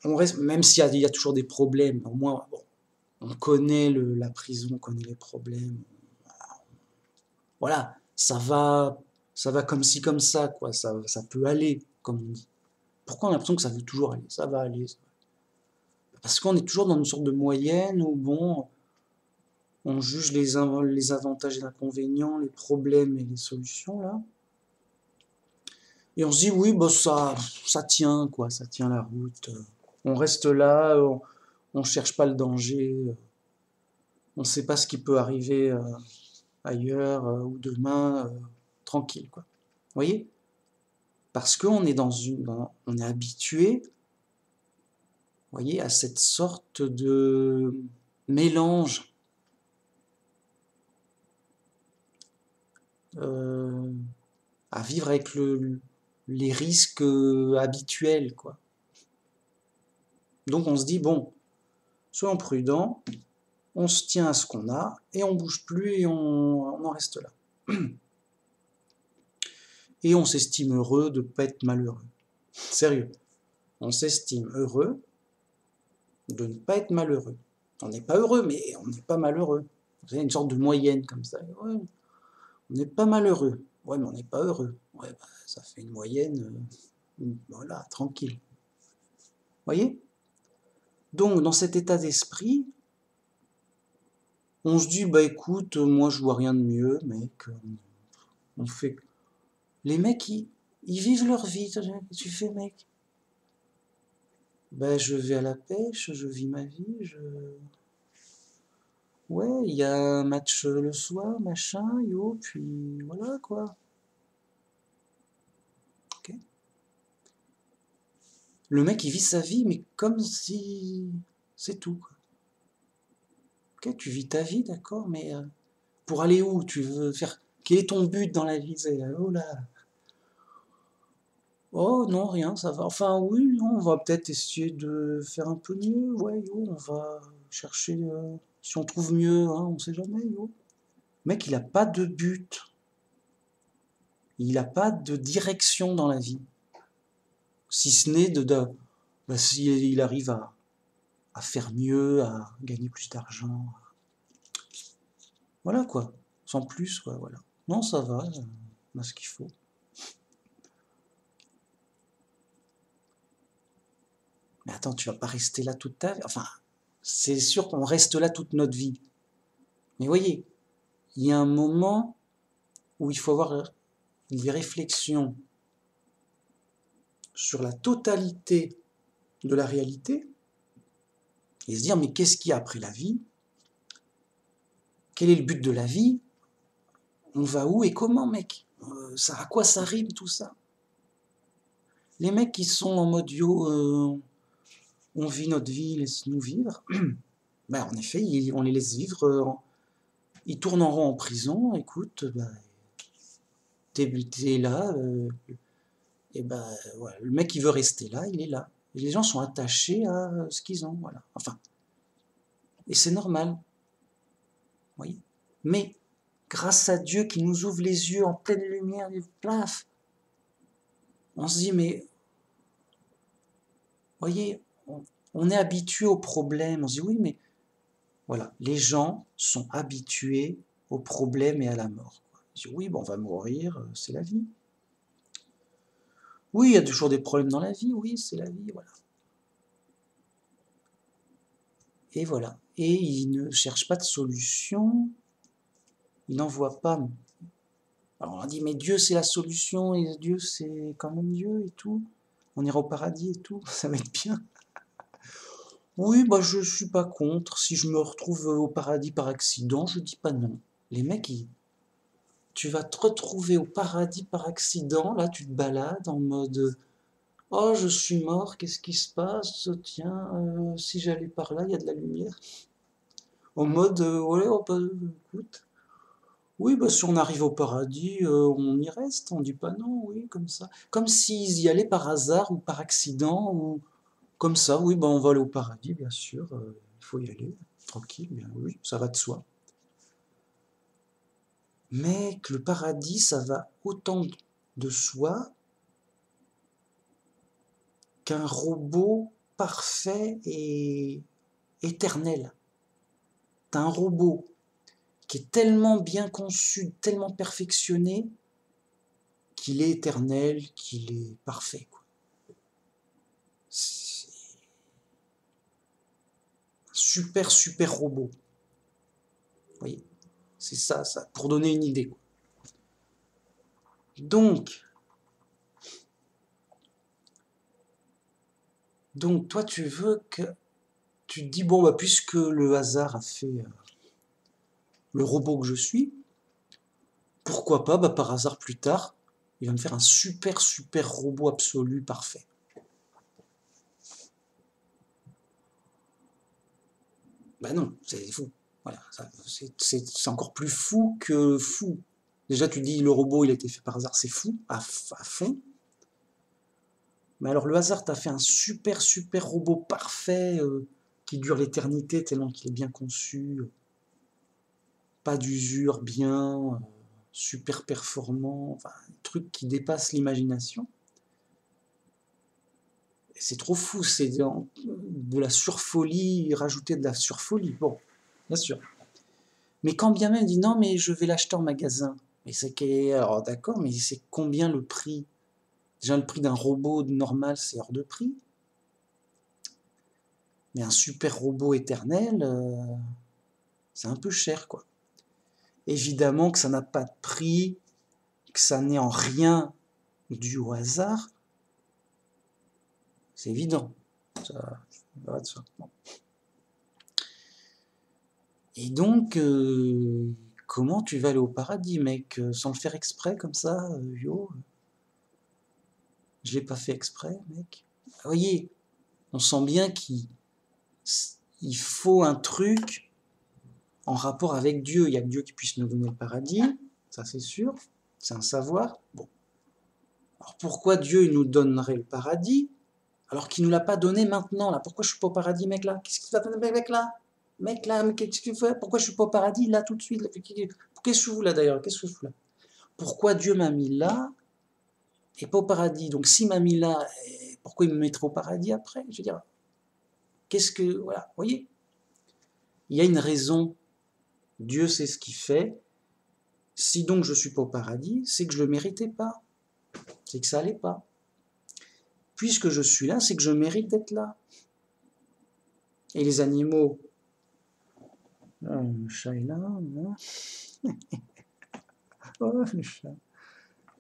on reste, même s'il y a toujours des problèmes, au moins, bon, on connaît la prison, on connaît les problèmes. Voilà, ça va comme ci, comme ça, quoi. Ça peut aller, comme on dit. Pourquoi on a l'impression que ça veut toujours aller? Ça va aller. Parce qu'on est toujours dans une sorte de moyenne où, bon, on juge les avantages et les inconvénients, les problèmes et les solutions, là. Et on se dit, oui, bah, ça tient, quoi, ça tient la route. On reste là, on cherche pas le danger. On ne sait pas ce qui peut arriver ailleurs ou demain, tranquille, quoi. Vous voyez? Parce qu'on est on est habitué, vous voyez, à cette sorte de mélange à vivre avec les risques habituels, quoi. Donc on se dit, bon, soyons prudents, on se tient à ce qu'on a, et on bouge plus, et on en reste là. Et on s'estime heureux de ne pas être malheureux. Sérieux. On s'estime heureux de ne pas être malheureux. On n'est pas heureux, mais on n'est pas malheureux. Vous avez une sorte de moyenne comme ça. Ouais, on n'est pas malheureux. Ouais, mais on n'est pas heureux. Ouais, bah, ça fait une moyenne, voilà, tranquille. Vous voyez? Donc, dans cet état d'esprit, on se dit, bah écoute, moi je vois rien de mieux, mec. On fait... Les mecs, Ils vivent leur vie. Qu'est-ce que tu fais, mec? Ben, je vais à la pêche, je vis ma vie, Ouais, il y a un match le soir, machin, yo, puis voilà, quoi. Ok. Le mec, il vit sa vie, mais comme si... C'est tout, quoi. Ok, tu vis ta vie, d'accord, mais pour aller où? Tu veux faire... Quel est ton but dans la vie? Oh là... Oh non, rien, ça va. Enfin, oui, non, on va peut-être essayer de faire un peu mieux. Ouais, yo, on va chercher... si on trouve mieux, hein, on sait jamais, yo. Le mec, il a pas de but. Il a pas de direction dans la vie. Si ce n'est bah, s'il arrive à faire mieux, à gagner plus d'argent. Voilà, quoi. Sans plus, quoi, voilà. Non, ça va, on a ce qu'il faut. Mais attends, tu vas pas rester là toute ta vie. Enfin, c'est sûr qu'on reste là toute notre vie. Mais voyez, il y a un moment où il faut avoir des réflexions sur la totalité de la réalité et se dire, mais qu'est-ce qu'il y a après la vie? Quel est le but de la vie? On va où et comment, mec? Ça, à quoi ça rime tout ça? Les mecs qui sont en mode yo, on vit notre vie, laisse-nous vivre, ben, en effet, on les laisse vivre, ils tournent en rond en prison, écoute, ben, t'es là, et ben voilà, le mec qui veut rester là, il est là. Et les gens sont attachés à ce qu'ils ont, voilà. Enfin, et c'est normal, vous voyez. Mais grâce à Dieu qui nous ouvre les yeux en pleine lumière, et plaf, on se dit, mais voyez, on est habitué aux problèmes, on se dit, oui, mais voilà, les gens sont habitués aux problèmes et à la mort. Ils disent, oui, bon, on va mourir, c'est la vie. Oui, il y a toujours des problèmes dans la vie, oui, c'est la vie, voilà. Et voilà. Et ils ne cherchent pas de solution, ils n'en voient pas. Alors on a dit, mais Dieu c'est la solution, et Dieu c'est quand même Dieu et tout. On ira au paradis et tout, ça va être bien. Oui, bah je suis pas contre. Si je me retrouve au paradis par accident, je dis pas non. Les mecs, tu vas te retrouver au paradis par accident, là tu te balades en mode oh je suis mort, qu'est-ce qui se passe? Tiens, si j'allais par là, il y a de la lumière. En mode ouais, oh, bah, écoute, oui, bah si on arrive au paradis, on y reste, on dit pas non, oui, comme ça. Comme s'ils y allaient par hasard ou par accident, ou comme ça, oui, bah on va aller au paradis, bien sûr, il faut y aller, tranquille, bien oui, ça va de soi. Mais que le paradis, ça va autant de soi qu'un robot parfait et éternel. T'as un robot qui est tellement bien conçu, tellement perfectionné, qu'il est éternel, qu'il est parfait, quoi. C'est un super, super robot. Vous voyez, c'est ça, pour donner une idée, quoi. Donc, toi, tu veux que... Tu te dis, bon, bah, puisque le hasard a fait le robot que je suis, pourquoi pas, bah, par hasard plus tard, il va me faire un super, super robot absolu, parfait. Bah non, c'est fou. Voilà, c'est encore plus fou que fou. Déjà, tu dis le robot, il a été fait par hasard, c'est fou, à fond. Mais alors, le hasard t'a fait un super, super robot parfait qui dure l'éternité tellement qu'il est bien conçu, pas d'usure, bien, super performant, enfin, un truc qui dépasse l'imagination. C'est trop fou, c'est de la surfolie, rajouter de la surfolie. Bon, bien sûr. Mais quand bien même, il dit non, mais je vais l'acheter en magasin. Mais c'est alors d'accord, mais c'est combien le prix? Déjà, le prix d'un robot normal, c'est hors de prix. Mais un super robot éternel, c'est un peu cher, quoi. Évidemment que ça n'a pas de prix, que ça n'est en rien dû au hasard, c'est évident. Ça va de soi. Bon. Et donc, comment tu vas aller au paradis, mec, sans le faire exprès comme ça, yo? Je l'ai pas fait exprès, mec. Vous voyez, on sent bien qu'il faut un truc en rapport avec Dieu. Il y a que Dieu qui puisse nous donner le paradis, ça c'est sûr, c'est un savoir. Bon. Alors pourquoi Dieu il nous donnerait le paradis alors qu'il ne nous l'a pas donné maintenant là? Pourquoi je suis pas au paradis, mec, là? Qu'est-ce que tu vas faire, mec, là? Mec, là, qu'est-ce que tu fais? Pourquoi je suis pas au paradis là tout de suite? Qu'est-ce que je fous là d'ailleurs? Qu'est-ce que je fous là? Pourquoi Dieu m'a mis là et pas au paradis? Donc s'il m'a mis là, pourquoi il me mettrait au paradis après? Je veux dire, qu'est-ce que... Voilà, vous voyez? Il y a une raison. Dieu sait ce qu'il fait. Si donc je ne suis pas au paradis, c'est que je ne le méritais pas. C'est que ça n'allait pas. Puisque je suis là, c'est que je mérite d'être là. Et les animaux... le chat est là, oh, le chat.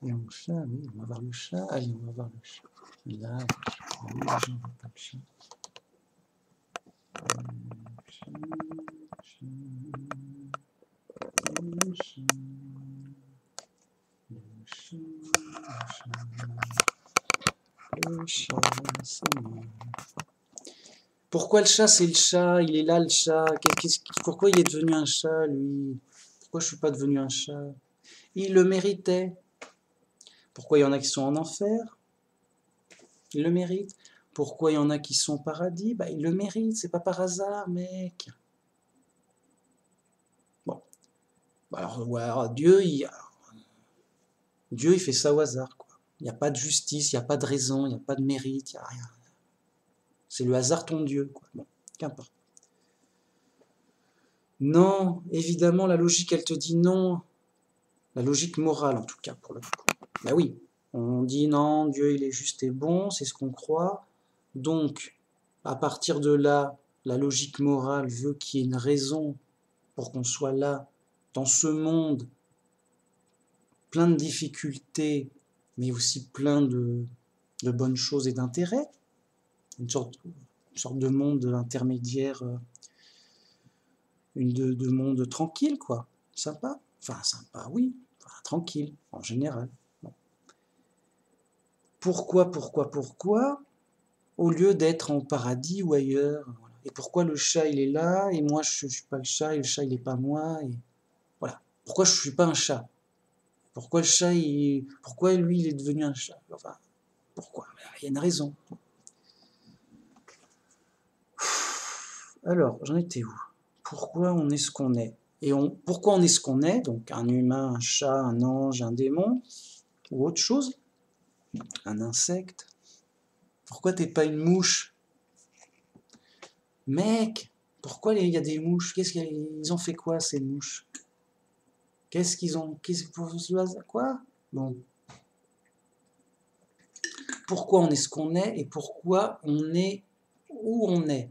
Et le chat, oui, on va voir le chat. Allez, on va voir le chat. Là, oui, on va pas le chat. Le chat, c'est moi. Pourquoi le chat, c'est le chat? Il est là, le chat. Pourquoi il est devenu un chat, lui? Pourquoi je ne suis pas devenu un chat? Il le méritait. Pourquoi il y en a qui sont en enfer? Il le mérite. Pourquoi il y en a qui sont au paradis? Bah, il le mérite, c'est pas par hasard, mec. Bon. Alors Dieu, il fait ça au hasard, quoi. Il n'y a pas de justice, il n'y a pas de raison, il n'y a pas de mérite, il n'y a rien. C'est le hasard ton Dieu, quoi. Bon, qu'importe. Non, évidemment, la logique, elle te dit non. La logique morale, en tout cas, pour le coup. Ben oui, on dit non, Dieu, il est juste et bon, c'est ce qu'on croit. Donc, à partir de là, la logique morale veut qu'il y ait une raison pour qu'on soit là, dans ce monde, plein de difficultés, mais aussi plein de bonnes choses et d'intérêts. Une sorte de monde intermédiaire, de monde tranquille, quoi. Sympa. Enfin, sympa, oui. Enfin, tranquille, en général. Bon. Pourquoi, au lieu d'être en paradis ou ailleurs? Voilà. Et pourquoi le chat, il est là, et moi, je ne suis pas le chat, et le chat, il n'est pas moi, et voilà. Pourquoi je ne suis pas un chat? Pourquoi le chat, pourquoi lui, il est devenu un chat? Enfin, pourquoi? Il y a une raison. Alors, j'en étais où? Pourquoi on est ce qu'on est? Et pourquoi on est ce qu'on est? Donc, un humain, un chat, un ange, un démon, ou autre chose, un insecte. Pourquoi t'es pas une mouche? Mec, pourquoi il y a des mouches? Ils ont fait quoi, ces mouches? Qu'est-ce qu'ils ont... Quoi? Bon. Pourquoi on est ce qu'on est et pourquoi on est où on est?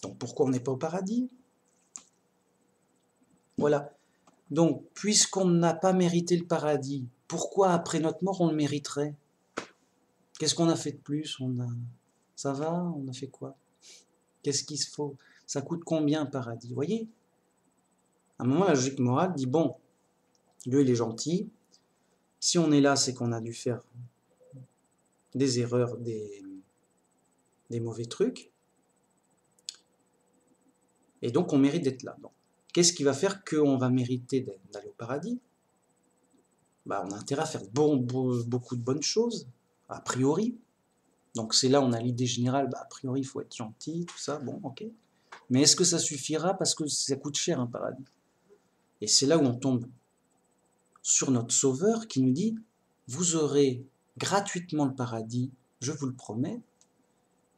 Donc, pourquoi on n'est pas au paradis? Voilà. Donc, puisqu'on n'a pas mérité le paradis, pourquoi après notre mort on le mériterait? Qu'est-ce qu'on a fait de plus? Ça va? On a fait quoi? Qu'est-ce qu'il se faut? Ça coûte combien un paradis? Vous voyez? À un moment, la logique morale dit, bon, Dieu il est gentil, si on est là, c'est qu'on a dû faire des erreurs, des mauvais trucs, et donc on mérite d'être là. Qu'est-ce qui va faire qu'on va mériter d'aller au paradis? Bah, on a intérêt à faire beaucoup de bonnes choses, a priori. Donc c'est là on a l'idée générale, bah, a priori il faut être gentil, tout ça, bon, ok. Mais est-ce que ça suffira? Parce que ça coûte cher un paradis. Et c'est là où on tombe sur notre Sauveur qui nous dit, vous aurez gratuitement le paradis, je vous le promets,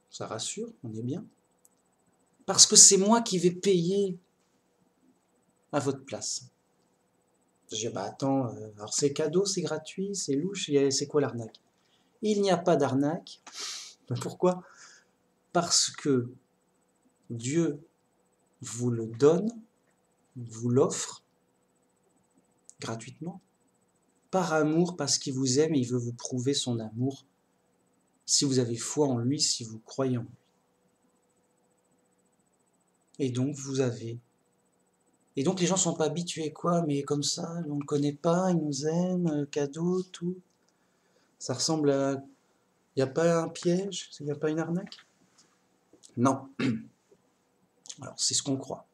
ça rassure, on est bien, parce que c'est moi qui vais payer à votre place. Je dis, bah attends, alors c'est cadeau, c'est gratuit, c'est louche, c'est quoi l'arnaque? Il n'y a pas d'arnaque. Pourquoi? Parce que Dieu vous le donne, vous l'offre gratuitement. par amour, parce qu'il vous aime et il veut vous prouver son amour, si vous avez foi en lui, si vous croyez en lui. Et donc vous avez... Et donc les gens ne sont pas habitués, quoi, mais comme ça, on ne le connaît pas, il nous aime, cadeau, tout. Ça ressemble à... Il n'y a pas un piège? Il n'y a pas une arnaque? Non. Alors c'est ce qu'on croit.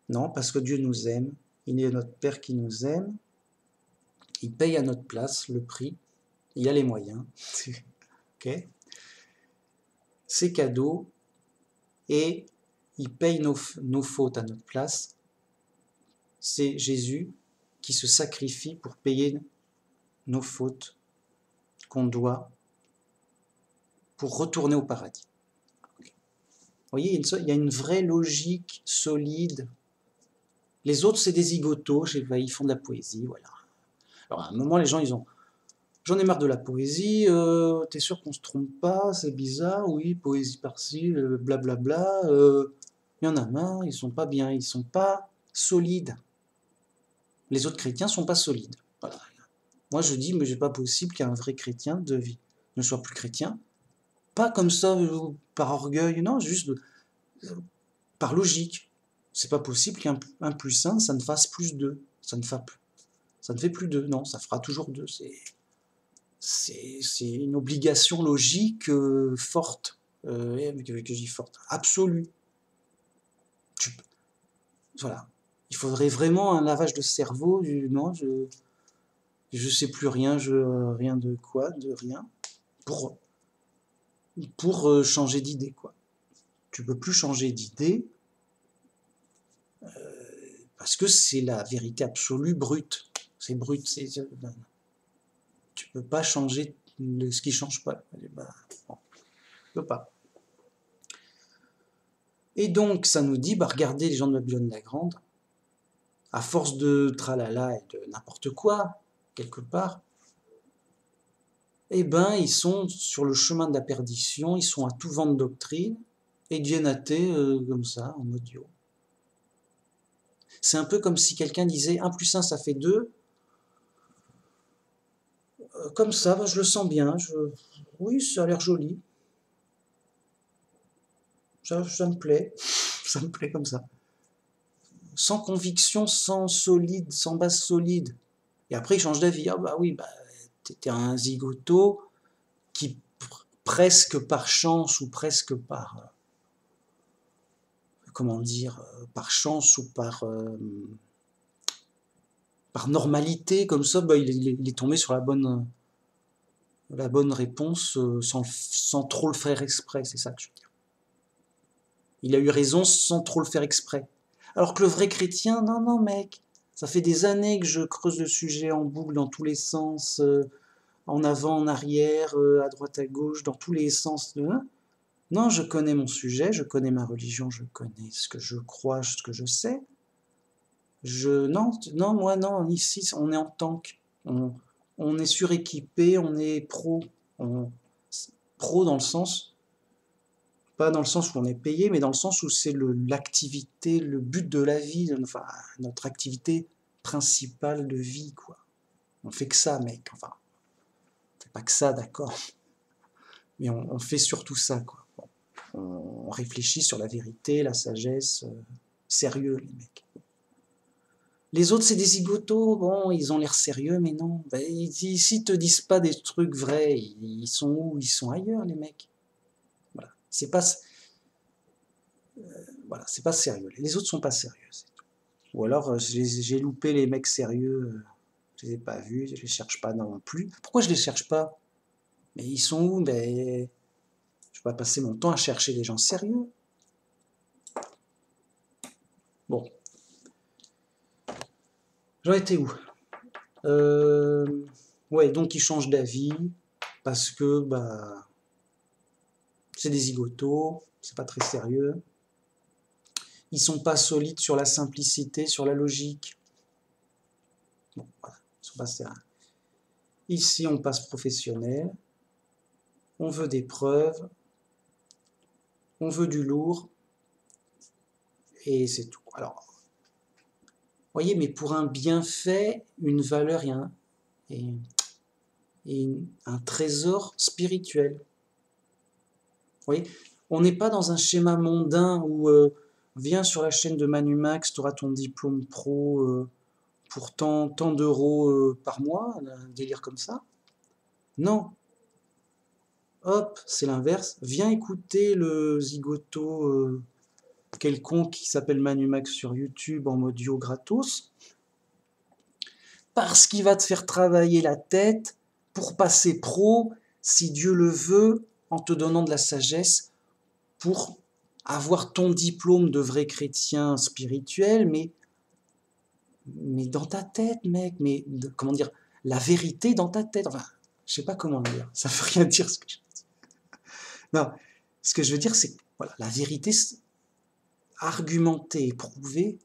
Non, parce que Dieu nous aime, il est notre Père qui nous aime, il paye à notre place le prix, il a les moyens, ok? C'est cadeau, et il paye nos fautes à notre place. C'est Jésus qui se sacrifie pour payer nos fautes qu'on doit pour retourner au paradis. Vous voyez, il y a une vraie logique solide. Les autres, c'est des zigotos, ils font de la poésie, voilà. Alors à un moment, les gens, ils ont... J'en ai marre de la poésie, t'es sûr qu'on se trompe pas, c'est bizarre, oui, poésie par-ci, blablabla, il y en a marre, ils sont pas bien, ils sont pas solides. Les autres chrétiens sont pas solides. Voilà. Moi je dis, mais c'est pas possible qu'un vrai chrétien de vie ne soit plus chrétien, pas comme ça, par orgueil, non, juste par logique. C'est pas possible qu'un plus 1, ça ne fasse plus 2, ça ne fait plus 2, non, ça fera toujours 2, c'est une obligation logique forte, que je dis forte, absolue. Voilà. Il faudrait vraiment un lavage de cerveau, non, je sais plus rien, rien de quoi, de rien, pour changer d'idée, quoi. Tu peux plus changer d'idée, parce que c'est la vérité absolue brute. C'est brut, tu peux pas changer ce qui change pas. Bon, tu peux pas. Et donc, ça nous dit, regardez les gens de Babylone la Grande, à force de tralala et de n'importe quoi, quelque part, eh ben, ils sont sur le chemin de la perdition, ils sont à tout vent de doctrine, et ils deviennent athées comme ça, en audio. C'est un peu comme si quelqu'un disait 1 plus 1 ça fait 2, comme ça, je le sens bien, oui, ça a l'air joli, ça me plaît, ça me plaît comme ça. Sans conviction, sans solide, sans base solide. Et après, il change d'avis. Ah bah oui, t'étais un zigoto qui, presque par chance ou presque par, comment dire, par chance ou par normalité, comme ça, il est tombé sur la bonne réponse sans trop le faire exprès, c'est ça que je veux dire. Il a eu raison sans trop le faire exprès. Alors que le vrai chrétien, non, non, mec, ça fait des années que je creuse le sujet en boucle dans tous les sens, en avant, en arrière, à droite, à gauche, dans tous les sens. Non, je connais mon sujet, je connais ma religion, je connais ce que je crois, ce que je sais. Non, moi non, ici on est en tank, on est suréquipé, on est pro, pro dans le sens, pas dans le sens où on est payé, mais dans le sens où c'est l'activité, le but de la vie, enfin notre activité principale de vie, quoi. On fait que ça, mec, enfin, on fait pas que ça, d'accord, mais on fait surtout ça, quoi. Bon, on réfléchit sur la vérité, la sagesse, sérieux, les mecs. Les autres, c'est des zigotos, bon, ils ont l'air sérieux, mais non. S'ils te disent pas des trucs vrais, ils sont où? Ils sont ailleurs, les mecs. Voilà, c'est pas sérieux. Les autres sont pas sérieux, c'est tout. Ou alors, j'ai loupé les mecs sérieux, je les ai pas vus, je les cherche pas non plus. Pourquoi je les cherche pas? Mais ils sont où? Je vais pas passer mon temps à chercher des gens sérieux. Bon. J'en étais où? Ouais, donc ils changent d'avis parce que c'est des zigotos, c'est pas très sérieux. Ils sont pas solides sur la simplicité, sur la logique. Bon, voilà, ils sont pas sérieux. Ici, on passe professionnel. On veut des preuves. On veut du lourd. Et c'est tout. Alors, voyez, mais pour un bienfait, une valeur et un trésor spirituel. Vous voyez, on n'est pas dans un schéma mondain où viens sur la chaîne de Manumax, tu auras ton diplôme pro pour tant d'euros par mois, un délire comme ça. Non. Hop, c'est l'inverse. Viens écouter le zigoto quelconque qui s'appelle Manumax sur YouTube en audio gratos, parce qu'il va te faire travailler la tête pour passer pro, si Dieu le veut, en te donnant de la sagesse pour avoir ton diplôme de vrai chrétien spirituel, mais dans ta tête, mec, comment dire, la vérité dans ta tête. Enfin, je sais pas comment le dire, ça veut rien dire ce que je dis. Non, ce que je veux dire, c'est que voilà, la vérité argumentée et prouvée,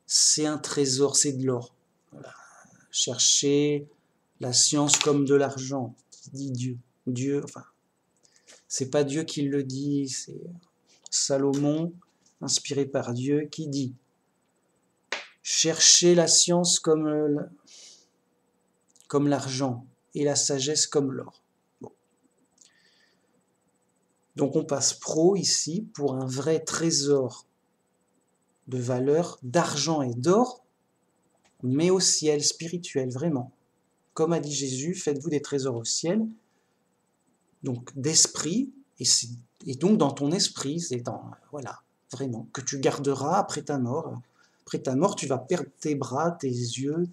c'est un trésor, c'est de l'or. Voilà. Chercher la science comme de l'argent, dit Dieu. Dieu, enfin, c'est pas Dieu qui le dit, c'est Salomon, inspiré par Dieu, qui dit chercher la science comme l'argent et la sagesse comme l'or. Bon. Donc on passe pro ici pour un vrai trésor de valeur, d'argent et d'or, mais au ciel, spirituel, vraiment. Comme a dit Jésus, faites-vous des trésors au ciel, donc d'esprit, et donc dans ton esprit, c'est dans, voilà, vraiment, que tu garderas après ta mort. Après ta mort, tu vas perdre tes bras, tes yeux,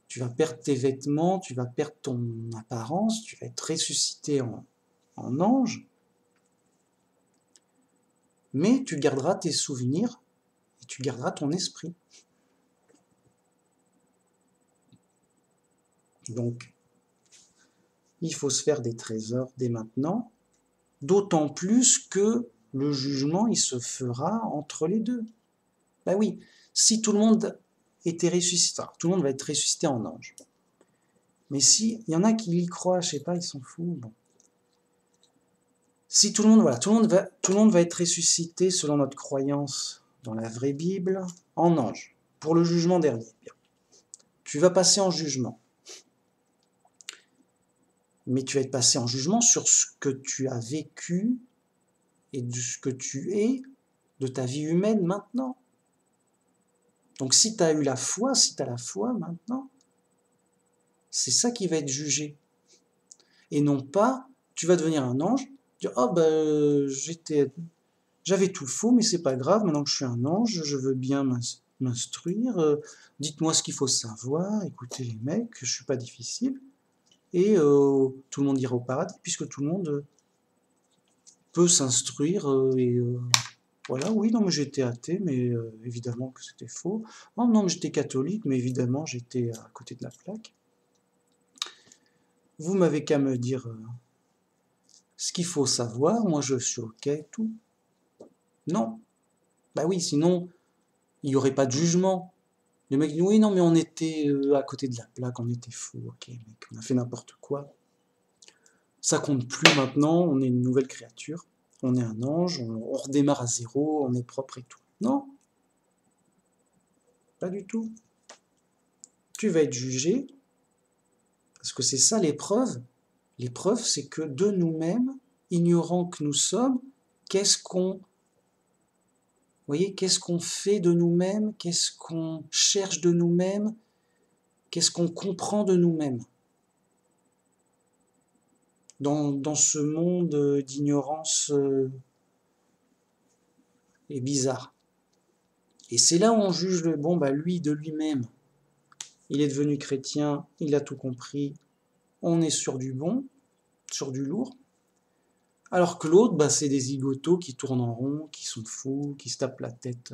tu vas perdre tes vêtements, tu vas perdre ton apparence, tu vas être ressuscité en ange, mais tu garderas tes souvenirs et tu garderas ton esprit. Donc, il faut se faire des trésors dès maintenant, d'autant plus que le jugement, il se fera entre les deux. Ben oui, si tout le monde était ressuscité, enfin, tout le monde va être ressuscité en ange. Mais si, il y en a qui y croient, je sais pas, ils s'en foutent. Bon. Si tout le monde, voilà, tout le monde va être ressuscité selon notre croyance dans la vraie Bible, en ange, pour le jugement dernier. Bien. Tu vas passer en jugement. Mais tu vas être passé en jugement sur ce que tu as vécu et de ce que tu es de ta vie humaine maintenant. Donc si tu as eu la foi, si tu as la foi maintenant, c'est ça qui va être jugé. Et non pas, tu vas devenir un ange, dire « Oh ben, j'avais tout faux, mais c'est pas grave, maintenant que je suis un ange, je veux bien m'instruire, dites-moi ce qu'il faut savoir, écoutez les mecs, je suis pas difficile. » Et tout le monde ira au paradis, puisque tout le monde peut s'instruire voilà, oui, non, mais j'étais athée, mais évidemment que c'était faux. Oh non, mais j'étais catholique, mais évidemment j'étais à côté de la plaque. Vous m'avez qu'à me dire ce qu'il faut savoir, moi je suis ok, tout. Non. Bah oui, sinon, il n'y aurait pas de jugement. Les mecs disent, oui, non, mais on était à côté de la plaque, on était fous, ok, mec, on a fait n'importe quoi. Ça compte plus maintenant, on est une nouvelle créature, on est un ange, on redémarre à zéro, on est propre et tout. Non. Pas du tout. Tu vas être jugé, parce que c'est ça l'épreuve. L'épreuve, c'est que de nous-mêmes, ignorants que nous sommes, qu'est-ce qu'on fait de nous-mêmes, qu'est-ce qu'on cherche de nous-mêmes, qu'est-ce qu'on comprend de nous-mêmes dans ce monde d'ignorance et bizarre. Et c'est là où on juge lui de lui-même. Il est devenu chrétien, il a tout compris, on est sur du bon, sur du lourd. Alors que l'autre, c'est des zigotos qui tournent en rond, qui sont fous, qui se tapent la tête.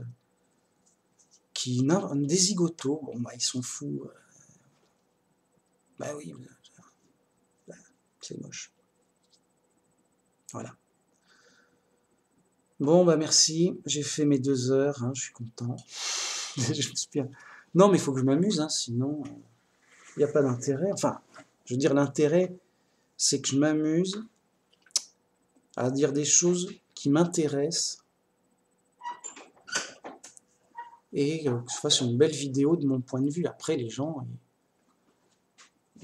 Des zigotos, ils sont fous. Bah oui, c'est moche. Voilà. Bon, merci, j'ai fait mes 2 heures, hein, je suis content. Non, mais il faut que je m'amuse, hein, sinon, il n'y a pas d'intérêt. Enfin, je veux dire, l'intérêt, c'est que je m'amuse à dire des choses qui m'intéressent et que je fasse une belle vidéo de mon point de vue. Après, les gens,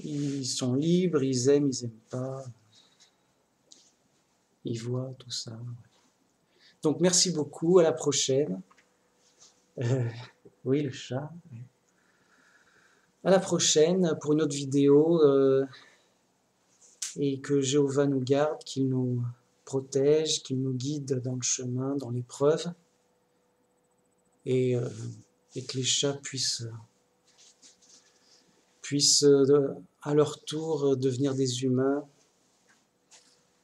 Ils sont libres, ils aiment pas. Ils voient tout ça. Donc merci beaucoup, à la prochaine. Oui, le chat. À la prochaine pour une autre vidéo. Et que Jéhovah nous garde, qu'il nous protège, qu'il nous guide dans le chemin, dans l'épreuve. Et que les chats puissent à leur tour devenir des humains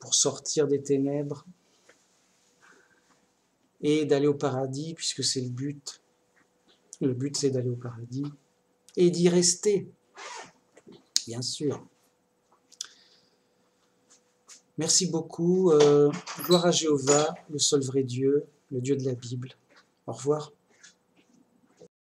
pour sortir des ténèbres et d'aller au paradis, puisque c'est le but. Le but, c'est d'aller au paradis et d'y rester, bien sûr. Merci beaucoup. Gloire à Jéhovah, le seul vrai Dieu, le Dieu de la Bible. Au revoir.